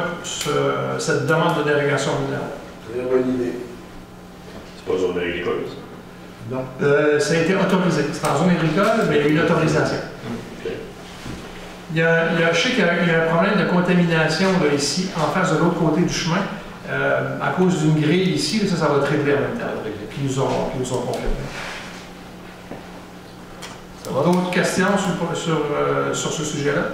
cette demande de dérogation mineure? Très bonne idée. C'est pas zone agricole, ça? Non. Ça a été autorisé. C'est en zone agricole, mais il y a eu une autorisation. Okay. Je sais qu'il y a un problème de contamination là, ici, en face de l'autre côté du chemin. À cause d'une grille ici, ça va être réglé en même temps. Puis ils nous ont confirmé. D'autres questions sur ce sujet-là?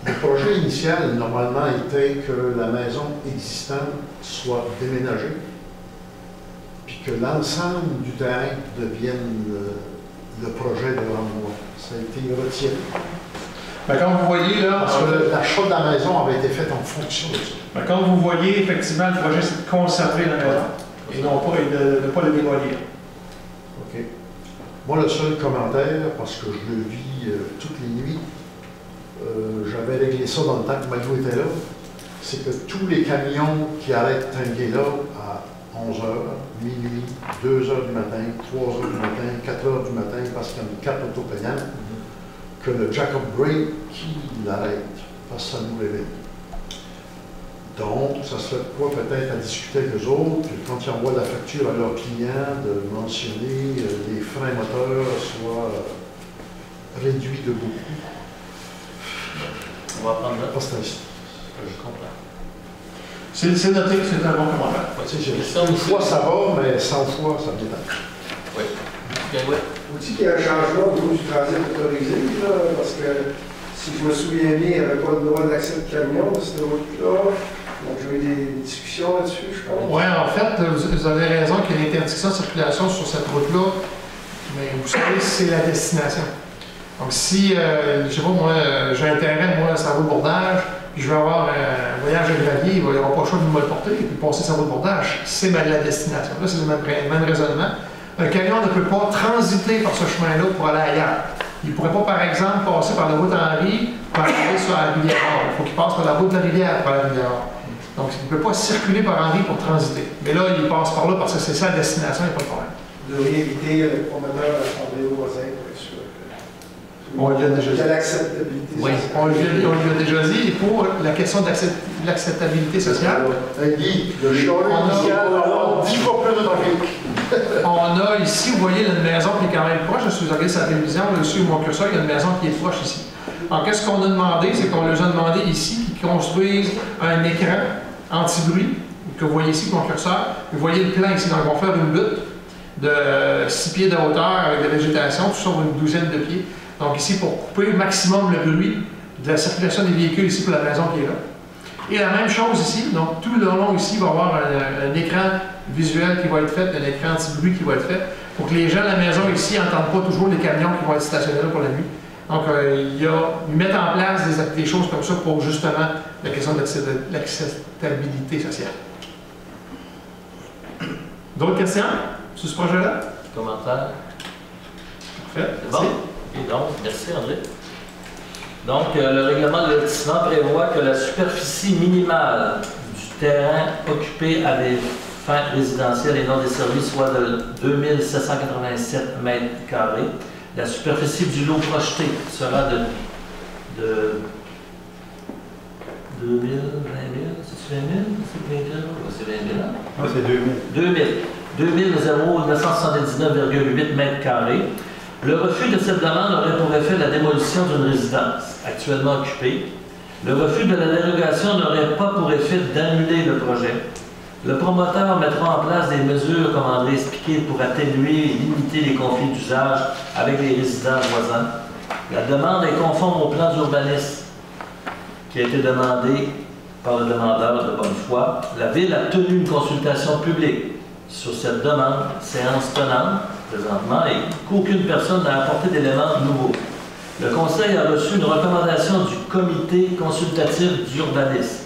Le projet initial, normalement, était que la maison existante soit déménagée, puis que l'ensemble du terrain devienne le projet de l'endroit. Ça a été retiré. Ben, comme vous voyez là, parce que l'achat de la maison avait été fait en fonction de ça. Ben, comme vous voyez, effectivement, le projet c'est de conserver la maison et non pas de ne pas le démolir. OK. Moi, le seul commentaire, parce que je le vis toutes les nuits, j'avais réglé ça dans le temps que Mario était là, c'est que tous les camions qui arrêtent tanguer là à 11h, minuit, 2h du matin, 3h du matin, 4h du matin, parce qu'il y a une carte auto-payante, que le Jacob Gray qui l'arrête, parce que ça nous réveille. Donc, ça serait quoi peut-être à discuter avec eux autres, puis quand ils envoient la facture à leurs clients, de mentionner les freins moteurs soient réduits de beaucoup. On va prendre note. Parce que Je comprends. C'est noté, c'est un bon commentaire. une fois ça va, mais 100 fois ça m'étonne. Oui. Bien, oui. Faut-il qu'il y ait un changement au niveau du transit autorisé, là, parce que si je me souviens bien, il n'y avait pas le droit d'accès de camion de cette route-là. Donc, j'ai eu des discussions là-dessus, je pense. Oui, en fait, vous avez raison qu'il y a une interdiction de circulation sur cette route-là, mais vous savez, c'est la destination. Donc, si, je ne sais pas, moi, j'ai intérêt, moi, à route de bordage, puis je vais avoir un voyage à gravier, il va y avoir pas le choix de me le porter, et puis passer sa route de bordage, c'est la destination. Là, c'est le même raisonnement. Un camion ne peut pas transiter par ce chemin-là pour aller ailleurs. Il ne pourrait pas, par exemple, passer par la route Henry pour aller sur la rivière. Il faut qu'il passe par la route de la rivière pour la rivière. Donc, il ne peut pas circuler par Henry pour transiter. Mais là, il passe par là parce que c'est sa destination, il n'y a pas de problème. Vous devriez éviter le promeneur à parler aux voisins pour être sûr On lui a déjà dit. qu'il y a l'acceptabilité. Oui, on lui a déjà dit. Et pour la question de l'acceptabilité sociale, Guy, le choix initial va avoir 10 fois plus de trafic. on a ici, vous voyez, une maison qui est quand même proche. Si vous regardez sa télévision, là, dessus, mon curseur, il y a une maison qui est proche ici. Alors, qu'est-ce qu'on a demandé? C'est qu'on leur a demandé ici qu'ils construisent un écran anti-bruit, que vous voyez ici, mon curseur. Vous voyez le plan ici. Donc, on va faire une butte de 6 pieds de hauteur avec de la végétation, tout sur une douzaine de pieds. Donc, ici, pour couper au maximum le bruit de la circulation des véhicules ici pour la maison qui est là. Et la même chose ici, donc tout le long ici, il va y avoir un écran visuel qui va être fait, un écran anti-bruit qui va être fait, pour que les gens à la maison ici n'entendent pas toujours les camions qui vont être stationnés là pour la nuit. Donc, ils mettent en place des des choses comme ça pour justement la question de l'acceptabilité sociale. D'autres questions sur ce projet-là? Commentaire? Parfait. C'est bon? Et donc, merci André. Donc, le règlement de lotissement prévoit que la superficie minimale du terrain occupé à des fins résidentielles et non desservies soit de 2787 mètres carrés. La superficie du lot projeté sera de 2000, 20 000, c'est 20 000? C'est 20 000? C'est 20 000 ans? Non, c'est 2000. 2979,8 mètres carrés. Le refus de cette demande aurait pour effet la démolition d'une résidence actuellement occupée. Le refus de la dérogation n'aurait pas pour effet d'annuler le projet. Le promoteur mettra en place des mesures, comme André expliqué, pour atténuer et limiter les conflits d'usage avec les résidents voisins. La demande est conforme au plan d'urbanisme qui a été demandé par le demandeur de bonne foi. La Ville a tenu une consultation publique sur cette demande, séance tenante présentement, et qu'aucune personne n'a apporté d'éléments nouveaux. Le Conseil a reçu une recommandation du Comité consultatif d'urbanisme.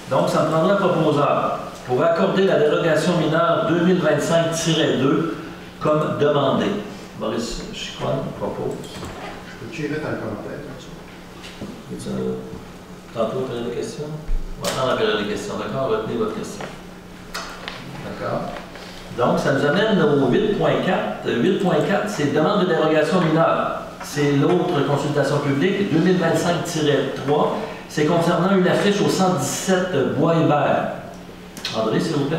Donc, ça me prendra un proposeur pour accorder la dérogation mineure 2025-2 comme demandé. Maurice Chicoine propose. Je peux-tu y mettre un commentaire comme ça? Tantôt, la période de questions? Maintenant, la période de questions. D'accord? Retenez votre question. D'accord? Donc, ça nous amène au 8.4. 8.4, c'est demande de dérogation mineure. C'est l'autre consultation publique, 2025-3. C'est concernant une affiche au 117 Bois-Hébert. André, s'il vous plaît.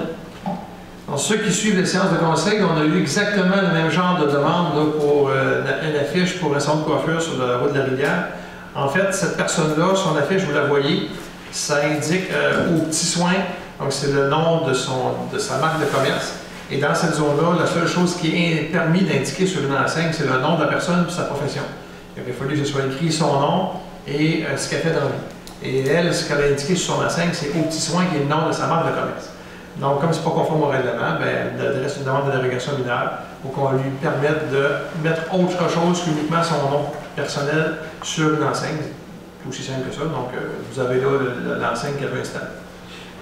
Alors, ceux qui suivent les séances de conseil, on a eu exactement le même genre de demande là, pour une affiche pour un centre de coiffure sur la route de la Rivière. En fait, cette personne-là, son affiche, vous la voyez, ça indique aux petits soins, donc c'est le nom de sa marque de commerce. Et dans cette zone-là, la seule chose qui est permis d'indiquer sur une enseigne, c'est le nom de la personne et sa profession. Il aurait fallu que ce soit écrit son nom et ce qu'elle fait dans la vie. Et elle, ce qu'elle a indiqué sur son enseigne, c'est au petit soin qui est le nom de sa marque de commerce. Donc, comme ce n'est pas conforme au règlement, ben, elle adresse une demande de dérogation mineure pour qu'on lui permette de mettre autre chose qu'uniquement son nom personnel sur une enseigne. C'est aussi simple que ça. Donc, vous avez là l'enseigne qu'elle veut installer.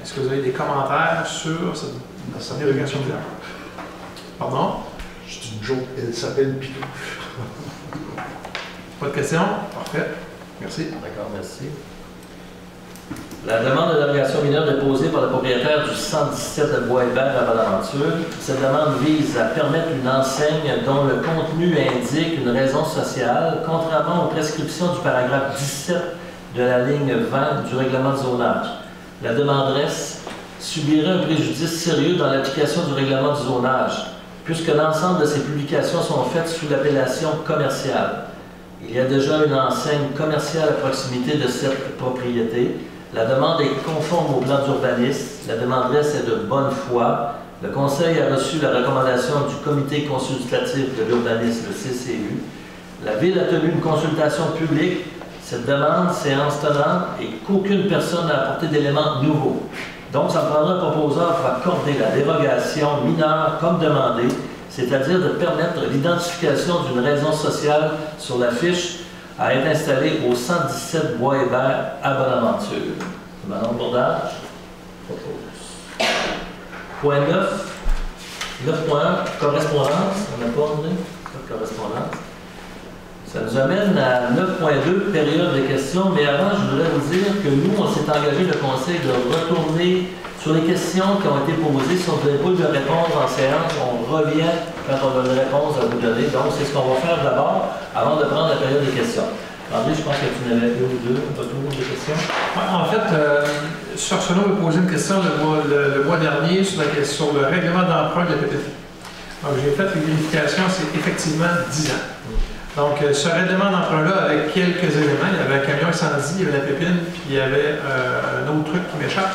Est-ce que vous avez des commentaires sur cette dérogation mineure? Pardon? C'est une joke, elle s'appelle Pitou. Pas de questions? Parfait. Merci. D'accord, merci. La demande de dérogation mineure déposée par le propriétaire du 117 de Bois-Hébert à Bonaventure. Cette demande vise à permettre une enseigne dont le contenu indique une raison sociale, contrairement aux prescriptions du paragraphe 17 de la ligne 20 du règlement de zonage. La demanderesse subirait un préjudice sérieux dans l'application du règlement du zonage, puisque l'ensemble de ces publications sont faites sous l'appellation commerciale. Il y a déjà une enseigne commerciale à proximité de cette propriété. La demande est conforme au plan d'urbanisme. La demanderesse est de bonne foi. Le Conseil a reçu la recommandation du Comité consultatif de l'urbanisme, le CCU. La Ville a tenu une consultation publique. Cette demande, séance tenante, et qu'aucune personne n'a apporté d'éléments nouveaux. Donc, ça prendra un proposeur pour accorder la dérogation mineure comme demandé, c'est-à-dire de permettre l'identification d'une raison sociale sur la fiche à être installée au 117 Bois-Hébert à Bonaventure. Madame Bourdage propose. Point 9. 9.1, correspondance. On n'a pas donné de correspondance. Ça nous amène à 9.2, période de questions. Mais avant, je voudrais vous dire que nous, on s'est engagé, le Conseil, de retourner sur les questions qui ont été posées. Si on ne pas de réponse en séance, on revient quand on a une réponse à vous donner. Donc, c'est ce qu'on va faire d'abord, avant de prendre la période de questions. André, je pense que tu n'avais une ou deux retours de questions. Ouais, en fait, Sorcelot m'a posé une question le mois dernier sur le règlement d'emprunt de la PPP. Donc, j'ai fait une vérification, c'est effectivement 10 ans. Donc, ce règlement d'emprunt-là, avec quelques éléments, il y avait un camion incendie, il y avait la pépine, puis il y avait un autre truc qui m'échappe.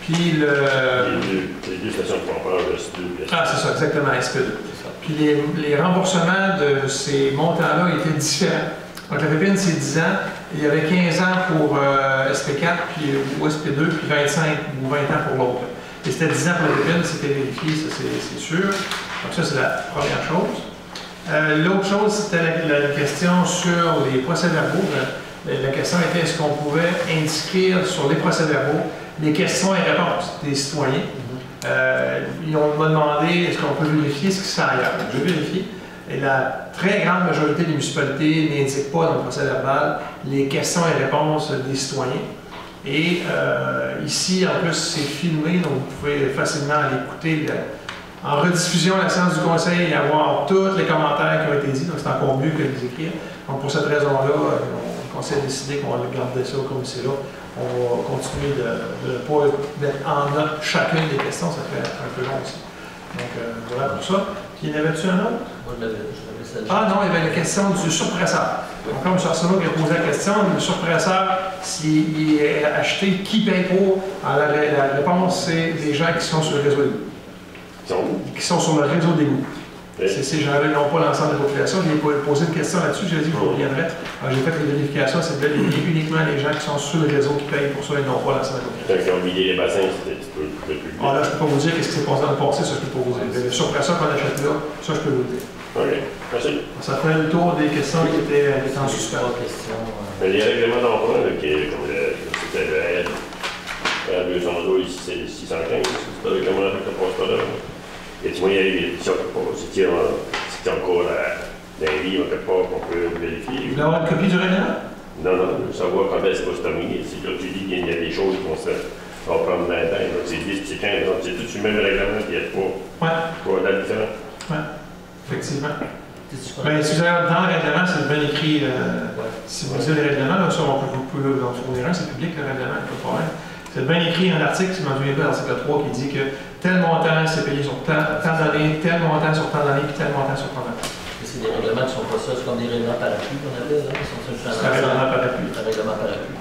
Puis Les deux stations de pompage, SP2. Ah, c'est ça, exactement, SP2. Puis les remboursements de ces montants-là étaient différents. Donc, la pépine, c'est 10 ans. Il y avait 15 ans pour SP4, puis, ou SP2, puis 25 ou 20 ans pour l'autre. Et c'était 10 ans pour la pépine, c'était vérifié, ça c'est sûr. Donc, ça, c'est la première chose. L'autre chose, c'était la question sur les procès-verbaux. La question était est-ce qu'on pouvait inscrire sur les procès-verbaux les questions et réponses des citoyens. On m'a demandé est-ce qu'on peut vérifier ce qui se fait ailleurs. J'ai vérifié. Et la très grande majorité des municipalités n'indiquent pas dans le procès-verbal les questions et réponses des citoyens. Et ici, en plus, c'est filmé, donc vous pouvez facilement aller écouter en rediffusion la séance du conseil et avoir tous les commentaires qui ont été dits. Donc c'est encore mieux que de les écrire. Donc pour cette raison-là, le conseil a décidé qu'on va garder ça comme c'est là. On va continuer de ne pas mettre en note chacune des questions, ça fait un peu long aussi. Donc voilà pour ça. Puis il y en avait-tu un autre? Moi, je l'avais celle-là. Ah non, il y avait la question du surpresseur. Donc comme M. Arsenault qui a posé la question, le surpresseur, s'il est acheté, qui paye pour? Alors la réponse, c'est les gens qui sont sur le réseau d'égout. Qui sont sur le réseau d'égout. C'est ces gens-là, ils n'ont pas l'ensemble de la population. J'ai posé une question là-dessus, j'ai dit que je reviendrai. J'ai fait les vérifications, c'est uniquement les gens qui sont sur le réseau qui payent pour ça, ils n'ont pas l'ensemble de la population. Quand ils ont vidé les bassins, c'était un peu plus. Ah là, je ne peux pas vous dire qu'est-ce qui s'est passé dans le passé, ça je peux pas vous dire. Le surpresseur qu'on achète là, ça je peux vous dire. OK, merci. Ça fait le tour des questions qui étaient en suspens. Mais les règlements d'emprunt, comme c'était le R212 ici, c'est 615, c'est pas le règlement qui ne passe pas là. Et tu vois, il y a des vérifications quelque part. Si tu as encore dans les livres quelque part qu'on peut vérifier. Vous voulez avoir une copie du règlement? Non, non, je veux savoir quand est-ce que c'est terminé. Si là, tu dis qu'il y a des choses qui vont prendre 20 ans, donc c'est 10, c'est 15, donc c'est tout sur le même règlement, il y a pas date différente. Oui, effectivement. Ben, si vous avez dans le règlement, c'est bien écrit. Si vous lisez le règlement, là, ça, vous pouvez en fournir un, c'est public le règlement, pas de problème. C'est bien écrit un article, si je m'en souviens pas, l'article 3, qui dit que tel montant c'est payé sur tant d'années, tel montant sur tant d'années, puis tel montant sur tant d'années. C'est des règlements qui ne sont pas ça, c'est comme des règlements parapluies qu'on appelle, là. C'est un règlement parapluie. Un règlement parapluie.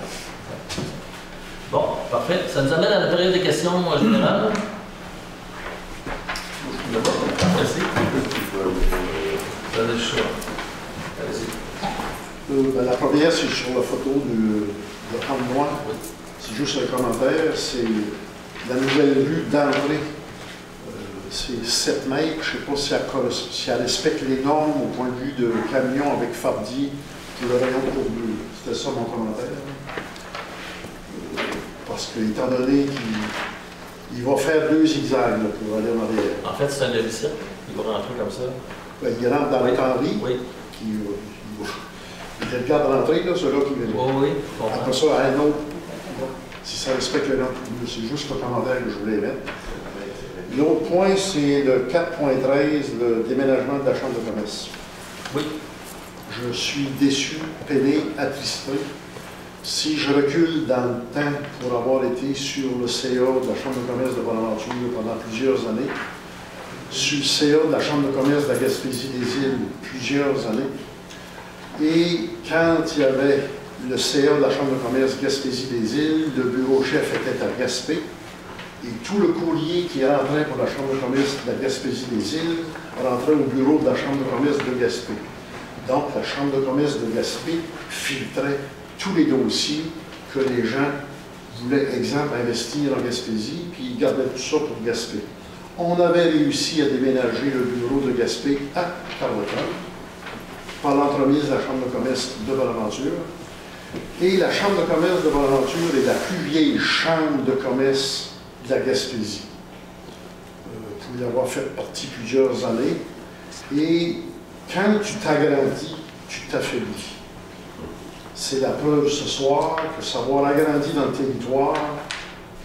Bon, parfait. Ça nous amène à la période des questions générales. Merci. Vous avez le choix. Allez-y. La première, c'est sur la photo de Anne-Noir. C'est juste un commentaire, c'est la nouvelle rue d'André. C'est 7 mètres, je ne sais pas si elle respecte les normes au point de vue de camion avec fardier pour le rayon de courbure. C'était ça mon commentaire. Parce que, étant donné qu'il va faire 2 zigzags là, pour aller en arrière. En fait, c'est un logiciel. Il va rentrer comme ça. Ben, il rentre dans le Henry. Oui. Il regarde l'entrée, ceux-là qui viennent. Oui. Après ça, à un autre. Si ça respecte le nom, c'est juste le commentaire que je voulais mettre. L'autre point, c'est le 4.13, le déménagement de la Chambre de commerce. Oui. Je suis déçu, peiné, attristé. Si je recule dans le temps pour avoir été sur le CA de la Chambre de commerce de Bonaventure pendant plusieurs années, sur le CA de la Chambre de commerce de la Gaspésie des Îles plusieurs années, et quand il y avait le CA de la Chambre de commerce Gaspésie des Îles, le bureau chef était à Gaspé, et tout le courrier qui rentrait pour la Chambre de commerce de la Gaspésie des Îles rentrait au bureau de la Chambre de commerce de Gaspé. Donc, la Chambre de commerce de Gaspé filtrait tous les dossiers que les gens voulaient, exemple, investir en Gaspésie, puis ils gardaient tout ça pour Gaspé. On avait réussi à déménager le bureau de Gaspé à Carleton par l'entremise de la Chambre de commerce de Bonaventure. Et la Chambre de commerce de Bonaventure est la plus vieille chambre de commerce de la Gaspésie. Pour y avoir fait partie plusieurs années. Et quand tu t'agrandis, tu t'affaiblis. C'est la preuve ce soir que savoir agrandir dans le territoire,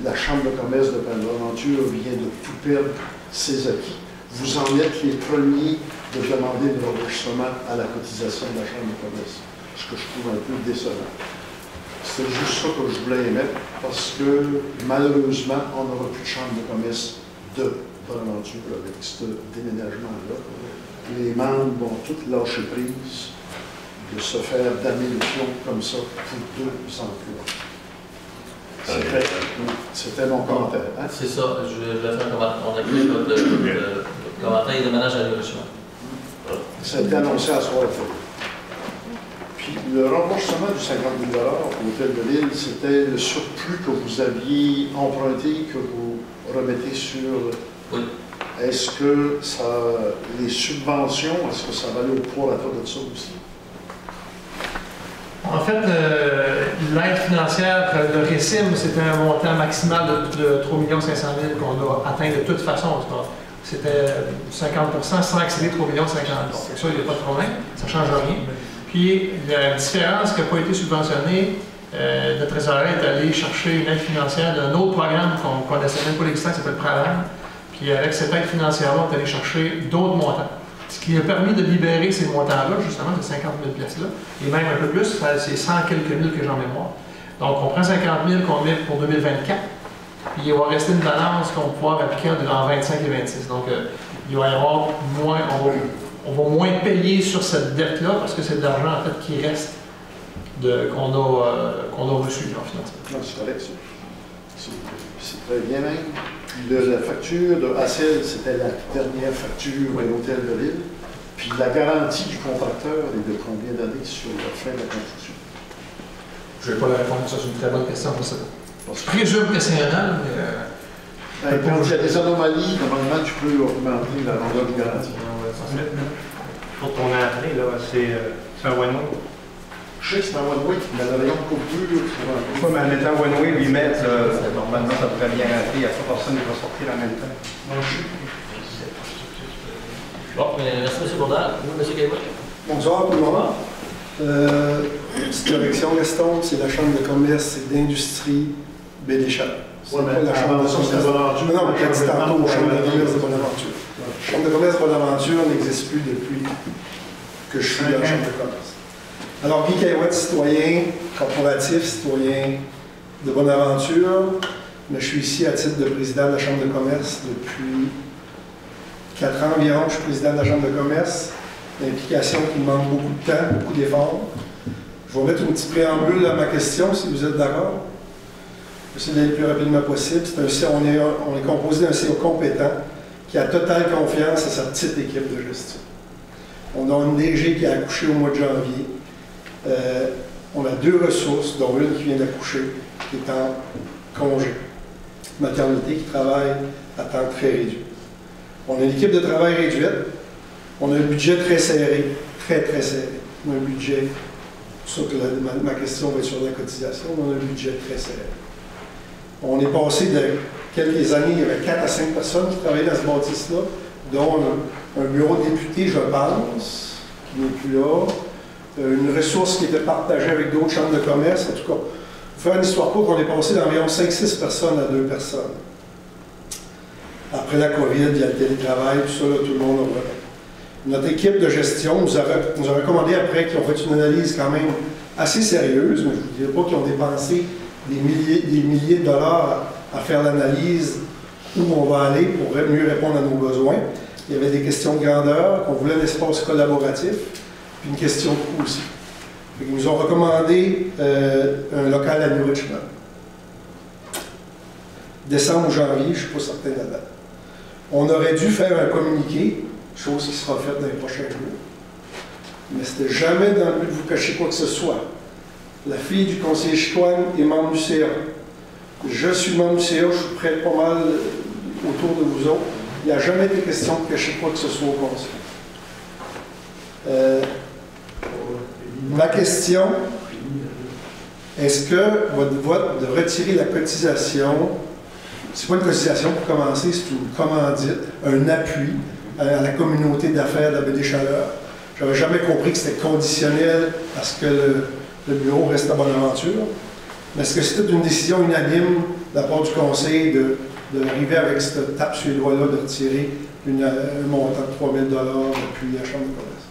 la Chambre de commerce de Bonaventure vient de tout perdre ses acquis. Vous en êtes les premiers de demander le remboursement à la cotisation de la Chambre de commerce. Ce que je trouve un peu décevant. C'est juste ça que je voulais émettre, parce que malheureusement, on n'aura plus de chambre de commerce de Bonaventure avec ce déménagement-là. Les membres vont toutes lâcher prise de se faire damer le pion comme ça pour 2 emplois. C'était mon commentaire. Hein? C'est ça, je vais faire un commentaire. On a pris le commentaire et déménage à l'enrichissement. Ça a été annoncé à soir. Puis le remboursement du 50 000 au Hôtel de l'Île, c'était le surplus que vous aviez emprunté, que vous remettez sur. Oui. Est-ce que ça, les subventions, est-ce que ça va aller au prorata de ça aussi? En fait, l'aide financière, le RECIM, c'était un montant maximal de 3 500 000 qu'on a atteint de toute façon. C'était 50% sans accéder 3 500 000. Donc, ça, il n'y a pas de problème, ça ne change rien. Puis, la différence qui n'a pas été subventionnée, le trésorier est allé chercher une aide financière d'un autre programme qu'on ne connaissait même pas l'existence, qui s'appelle Pralan. Puis, avec cette aide financière-là, on est allé chercher d'autres montants. Ce qui a permis de libérer ces montants-là, justement, ces 50 000 pièces-là, et même un peu plus, c'est 100 quelques mille que j'ai en mémoire. Donc, on prend 50 000 qu'on met pour 2024, puis il va rester une balance qu'on va pouvoir appliquer en 25 et 26. Donc, il va y avoir moins, on va moins payer sur cette dette-là, parce que c'est de l'argent, en fait, qui reste qu'on a reçu en financement. Non, c'est correct, ça. C'est très bien même. La facture de ACEL, c'était la dernière facture de l'hôtel de ville. Puis la garantie du contracteur est de combien d'années sur la fin de la construction? Je ne vais pas la répondre, ça c'est une très bonne question. Je présume que c'est un an, mais... Quand il y a des anomalies, normalement, tu peux augmenter la longueur de garantie. Pour ton entrée, là, c'est un one-way. Je sais que c'est un one-way, mais la rayon de coupure, Pourquoi, mais en étant one-way, 8 mètres, normalement, ça devrait bien rentrer. Il n'y a pas personne qui va sortir en même temps. Bon, merci M. Bourdin. Vous, M. Gaillard? Bonsoir tout le monde. Petite correction, Gaston, c'est la Chambre de commerce et d'industrie Baie-des-Chaleurs. C'est pas la Chambre de commerce. Non, mais dit tantôt, Chambre de commerce de Bonaventure. La Chambre de commerce de Bonaventure n'existe plus depuis que je suis dans la Chambre de commerce. Alors, Guy Caillouette, citoyen corporatif, citoyen de Bonaventure, mais je suis ici à titre de président de la Chambre de commerce depuis 4 ans environ. Je suis président de la Chambre de commerce, une implication qui demande beaucoup de temps, beaucoup d'efforts. Je vais mettre une petite préambule à ma question, si vous êtes d'accord. Je vais essayer d'aller le plus rapidement possible. On est composé d'un CEO compétent qui a totale confiance à sa petite équipe de gestion. On a une DG qui a accouché au mois de janvier. On a 2 ressources, dont une qui vient d'accoucher, qui est en congé maternité, qui travaille à temps très réduit. On a une équipe de travail réduite. On a un budget très serré, très serré. On a un budget, c'est pour ça que ma question va être sur la cotisation, on a un budget très serré. On est passé de quelques années, il y avait 4 à 5 personnes qui travaillaient dans ce bâtisse-là, dont un bureau de député, je pense, qui n'est plus là. Une ressource qui était partagée avec d'autres chambres de commerce. En tout cas, pour faire une histoire courte, on est passé d'environ 5-6 personnes à 2 personnes. Après la COVID, il y a le télétravail, tout ça, là, tout le monde a revenu. Notre équipe de gestion nous a recommandé après qu'ils ont fait une analyse quand même assez sérieuse, mais je ne vous dirais pas qu'ils ont dépensé des milliers de dollars à faire l'analyse où on va aller pour mieux répondre à nos besoins. Il y avait des questions de grandeur, qu'on voulait un espace collaboratif, puis une question de coût aussi. Ils nous ont recommandé un local à New Richmond. Décembre ou janvier, je ne suis pas certain de la date. On aurait dû faire un communiqué, chose qui sera faite dans les prochains jours. Mais ce n'était jamais dans le but de vous cacher quoi que ce soit. La fille du conseiller Chicoine est membre du CA. Je suis membre du CA, je suis prêt pas mal autour de vous autres. Il n'y a jamais été question de cacher quoi que ce soit au conseil. Ma question, est-ce que votre vote de retirer la cotisation, c'est pas une cotisation pour commencer, c'est une commandite, un appui à la communauté d'affaires de la Baie-des-Chaleurs. Je n'avais jamais compris que c'était conditionnel à ce que le bureau reste à Bonaventure. Mais est-ce que c'était une décision unanime de la part du conseil d'arriver avec cette tape suédoise-là de retirer un montant de 3 000 depuis la Chambre de commerce?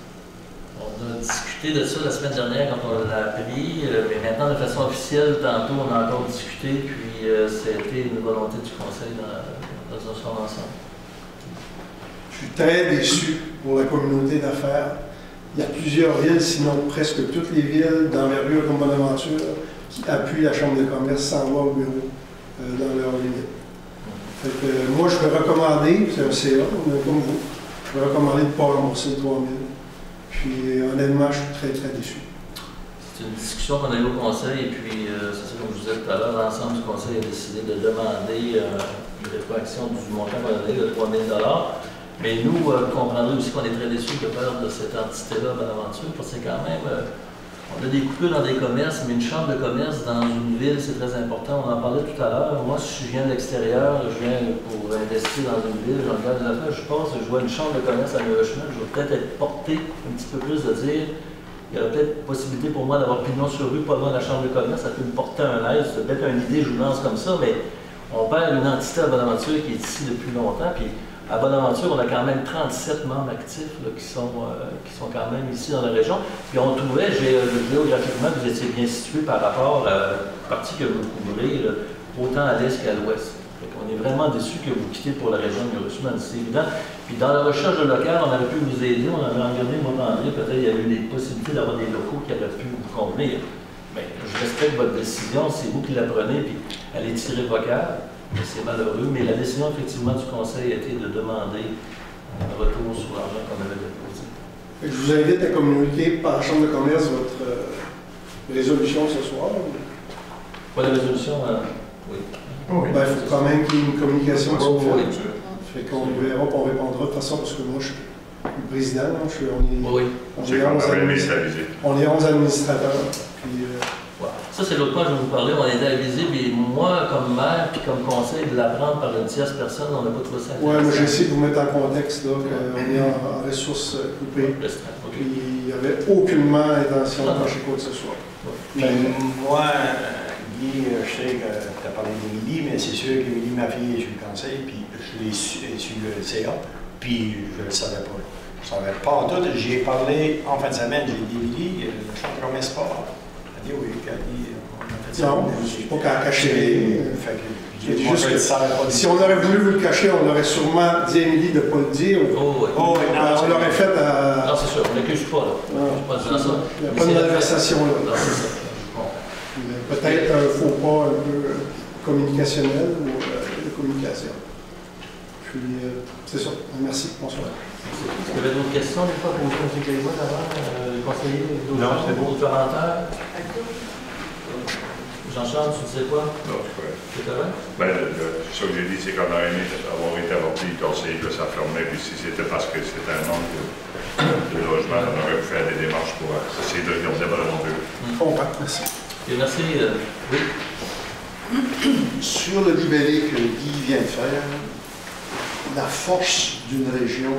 On a discuté de ça la semaine dernière quand on l'a appris, mais maintenant de façon officielle, tantôt on a encore discuté, puis c'était une volonté du conseil dans son ensemble. Je suis très déçu pour la communauté d'affaires. Il y a plusieurs villes, sinon presque toutes les villes d'envergure comme Bonaventure, qui appuient la Chambre de commerce sans voir au bureau dans leur limite. Moi, je vais recommander, c'est un CA, comme vous, je vais recommander de ne pas rembourser 3 000. Puis honnêtement, je suis très déçu. C'est une discussion qu'on a eue au conseil, et puis c'est ça, comme je vous disais tout à l'heure, l'ensemble du conseil a décidé de demander une rétroaction du montant qu'on a donné de 3 000 $. Mais nous, vous comprendrez aussi qu'on est très déçus de perdre cette entité-là, Bonaventure, parce que c'est quand même On a des coupures dans des commerces, mais une chambre de commerce dans une ville, c'est très important. On en parlait tout à l'heure. Moi, si je viens de l'extérieur, je viens pour investir dans une ville, je regarde les affaires, je passe, je vois une chambre de commerce à Neurochemin, je vais peut-être être porté un petit peu plus de dire, il y aurait peut-être possibilité pour moi d'avoir pignon sur rue, pas loin de la chambre de commerce, ça peut me porter un aise, c'est peut-être une idée, je vous lance comme ça, mais on perd une entité à Bonaventure qui est ici depuis longtemps, puis à Bonaventure, on a quand même 37 membres actifs là, qui sont quand même ici dans la région. Puis on trouvait, géographiquement, que vous étiez bien situé par rapport à la partie que vous couvrez, là, autant à l'est qu'à l'ouest. On est vraiment déçus que vous quittez pour la région de Neurochemin, c'est évident. Puis dans la recherche de local, on aurait pu vous aider, on avait regardé, moi, André, peut-être il y a eu des possibilités d'avoir des locaux qui auraient pu vous convenir. Mais je respecte votre décision, c'est vous qui la prenez, puis elle est irrévocable. C'est malheureux, mais la décision effectivement du Conseil a été de demander un retour sur l'argent qu'on avait déposé. Je vous invite à communiquer par la Chambre de commerce votre résolution ce soir. Pas la résolution, oui. Oui. Ben, il faut quand même qu'il y ait une communication sur Oui, le fait. Fait qu'on verra, on répondra de toute façon, parce que moi, je suis le président, on est 11 administrateurs. Puis, ça, c'est l'autre point que je vais vous parler. On a été avisé, mais moi, comme maire, puis comme conseil, de l'apprendre par une tierce personne, on n'a pas trouvé ça intéressant. Oui, mais j'essaie de vous mettre en contexte, là, qu'on est en ressources coupées. Puis il n'y avait aucunement intention de faire quoi que ce soit. Mais moi, Guy, je sais que tu as parlé d'Émilie, mais c'est sûr qu'Émilie, ma fille, est sur le conseil, puis je l'ai su le CA, puis je ne le savais pas. Je ne savais pas en tout. J'y ai parlé en fin de semaine, j'ai dit, Émilie, le champ de promesse pas. Elle dit oui, elle dit, on a fait ça. Non, je ne suis pas qu'à cacher. Juste que si on aurait voulu vous le cacher, on aurait sûrement dit à Émilie de ne pas le dire. Oh, oui. On l'aurait fait à. Non, c'est sûr, on n'accuse pas, là. Il n'y a pas de malversation là. Non, c'est ça. Peut-être un faux pas un peu communicationnel ou de communication. Puis, c'est ça. Merci. Bonsoir. Est-ce qu'il y avait d'autres questions, des fois, pour M. Cailloux, d'abord, le conseiller, d'autres commentaires? Jean-Charles, tu disais quoi? Non, c'est correct. C'est correct? Ben, ce que j'ai dit, c'est qu'on aurait aimé avoir été averti du conseil que ça fermait, puis si c'était parce que c'était un manque de logement, on aurait pu faire des démarches pour essayer de regarder Bonaventure. Merci. Et merci. Oui. Sur le libellé que Guy vient de faire, la force d'une région,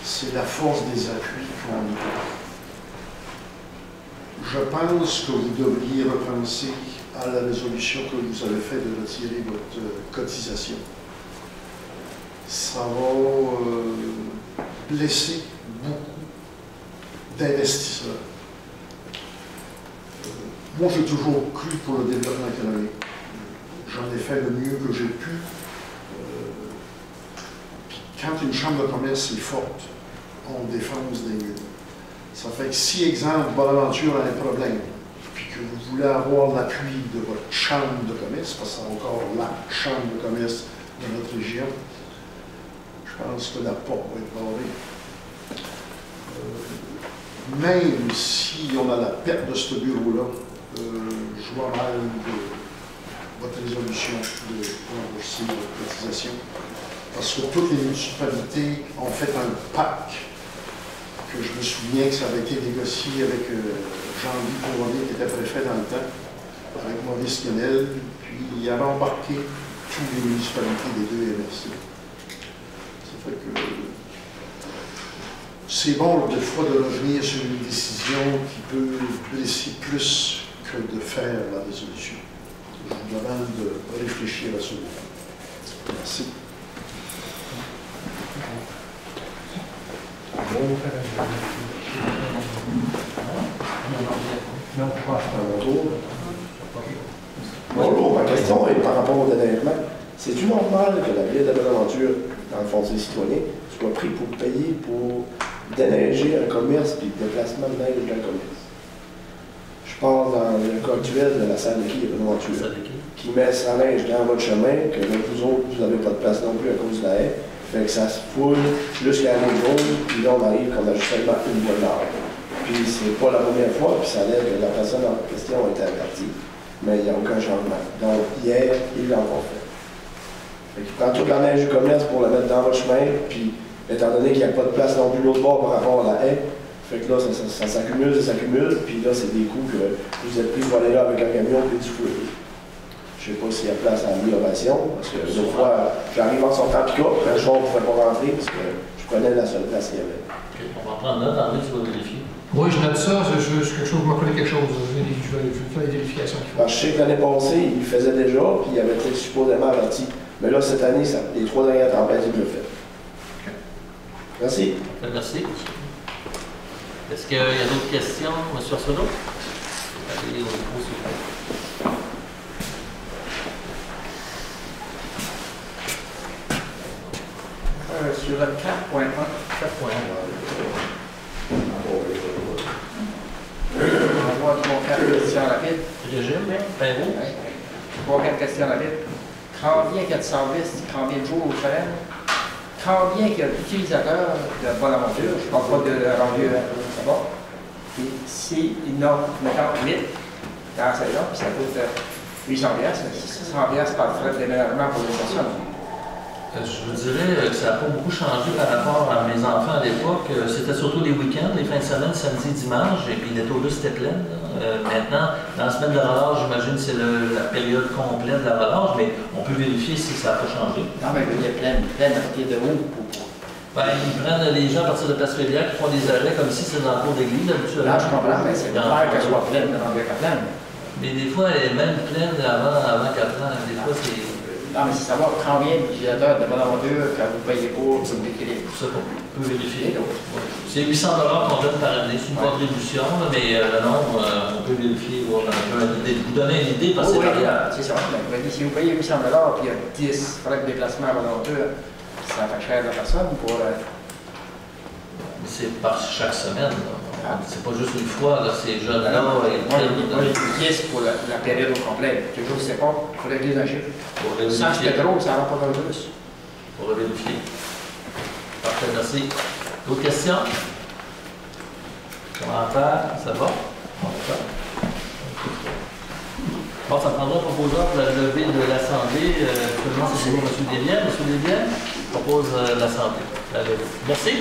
c'est la force des appuis qu'on y a. Je pense que vous devriez repenser à la résolution que vous avez faite de retirer votre cotisation. Ça va blesser beaucoup d'investisseurs. Moi, j'ai toujours cru pour le développement économique. J'en ai fait le mieux que j'ai pu. Quand une chambre de commerce est forte, on défense des murs. Ça fait que si, exemple, Bonaventure a un problème, puis que vous voulez avoir l'appui de votre chambre de commerce, parce que c'est encore la chambre de commerce de notre région, je pense que la porte va être barrée. Même si on a la perte de ce bureau-là, je vois mal de votre résolution de rembourser votre cotisation, parce que toutes les municipalités ont fait un pacte que je me souviens que ça avait été négocié avec Jean-Louis Couronnet, qui était préfet dans le temps, avec Maurice Guenel, puis il avait embarqué toutes les municipalités des deux MRC. Ça fait que c'est bon, des fois, de revenir sur une décision qui peut blesser plus que de faire la résolution. Je vous demande de réfléchir à ce moment. Merci. Bonjour, ma question est par rapport au déneigement. C'est-tu normal que la ville de Bonaventure, dans le Fonds des citoyens, soit pris pour payer pour déneiger un commerce et le déplacement de neige d'un commerce? Je pense dans le cas actuel de la salle de quai de Bonaventure, qui met sa neige dans votre chemin, que vous autres, vous n'avez pas de place non plus à cause de la haie. Fait que ça se foule jusqu'à la ligne jaune, puis là on arrive qu'on a juste seulement une voie d'arbre. Puis c'est pas la première fois, puis ça l'air que la personne en question a été avertie, mais il n'y a aucun changement. Donc hier, il l'a encore fait. Fait qu'il prend toute la neige du commerce pour la mettre dans votre chemin, puis étant donné qu'il n'y a pas de place non plus l'autre bord par rapport à la haie, Fait que là, ça s'accumule, puis là, c'est des coûts que vous êtes pris pour aller là avec un camion et du fouet. Je ne sais pas s'il y a place à l'amélioration, parce que des fois, j'arrive en sortant pick-up, un jour, on ne pouvait pas rentrer, parce que je prenais la seule place qu'il y avait. Okay. On va prendre note, André, tu vas vérifier. Oui, je note ça, c'est quelque chose, je me connais quelque chose. Je vais faire les vérifications qu'il faut. Alors, je sais que l'année passée, il le faisait déjà, puis il avait été supposément averti. Mais là, cette année, les 3 dernières tempêtes, il le fait. Okay. Merci. Merci. Est-ce qu'il y a d'autres questions, M. Arsenault? Allez, on pose s'il vous plaît. Sur le 4.1. 4.1. On va 3-4 questions rapides. Régime, ben vous? 3-4 questions rapides. Combien qu'il y a de services, combien de jours au semaine? Combien qu'il y a d'utilisateurs de Bonaventure? Je ne parle pas de rendu ça va. Et s'il y en a, mettons, 8 dans la saison, puis ça coûte 800$, mais 600$ par frais de déménagement pour les personnes. Je vous dirais que ça n'a pas beaucoup changé par rapport à mes enfants à l'époque. C'était surtout les week-ends, les fins de semaine, samedi, dimanche, et puis l'autobus était plein. Maintenant, dans la semaine de relâche, j'imagine que c'est la période complète de la relâche, mais on peut vérifier si ça n'a pas changé. Non, mais il y a plein à partir de où? Ben, ils prennent les gens à partir de Place Fédéral qui font des arrêts comme si c'était dans le cours d'église. Là, je comprends, mais c'est clair qu'elle soit pleine, pleine. Mais des fois, elle est même pleine avant qu'elle plane. Des fois, c'est... Non, mais c'est savoir combien d'utilisateurs de Bonaventure quand vous payez pour l'équilibre. C'est ça qu'on peut vérifier. C'est 800$ qu'on donne par année. C'est une contribution, mais le nombre, on peut vérifier, voir, vous donner une idée parce que c'est variable. C'est ça. Si vous payez 800$ puis il y a 10 frais de déplacement à Bonaventure, ça fait cher à la personne pour... C'est par chaque semaine. C'est pas juste une fois, c'est jeune-là. Moi, je dis pour la période au complet. Toujours, c'est pas pour régler un chiffre. Sans c'était trop, ça va pas dans le plus. Pour vérifier. Parfait, merci. D'autres questions? Commentaires? Ça va? Bon, ça prendra un proposeur pour la levée de l'Assemblée. Actuellement, c'est M. Desbiens. M. Desbiens propose l'Assemblée. Merci.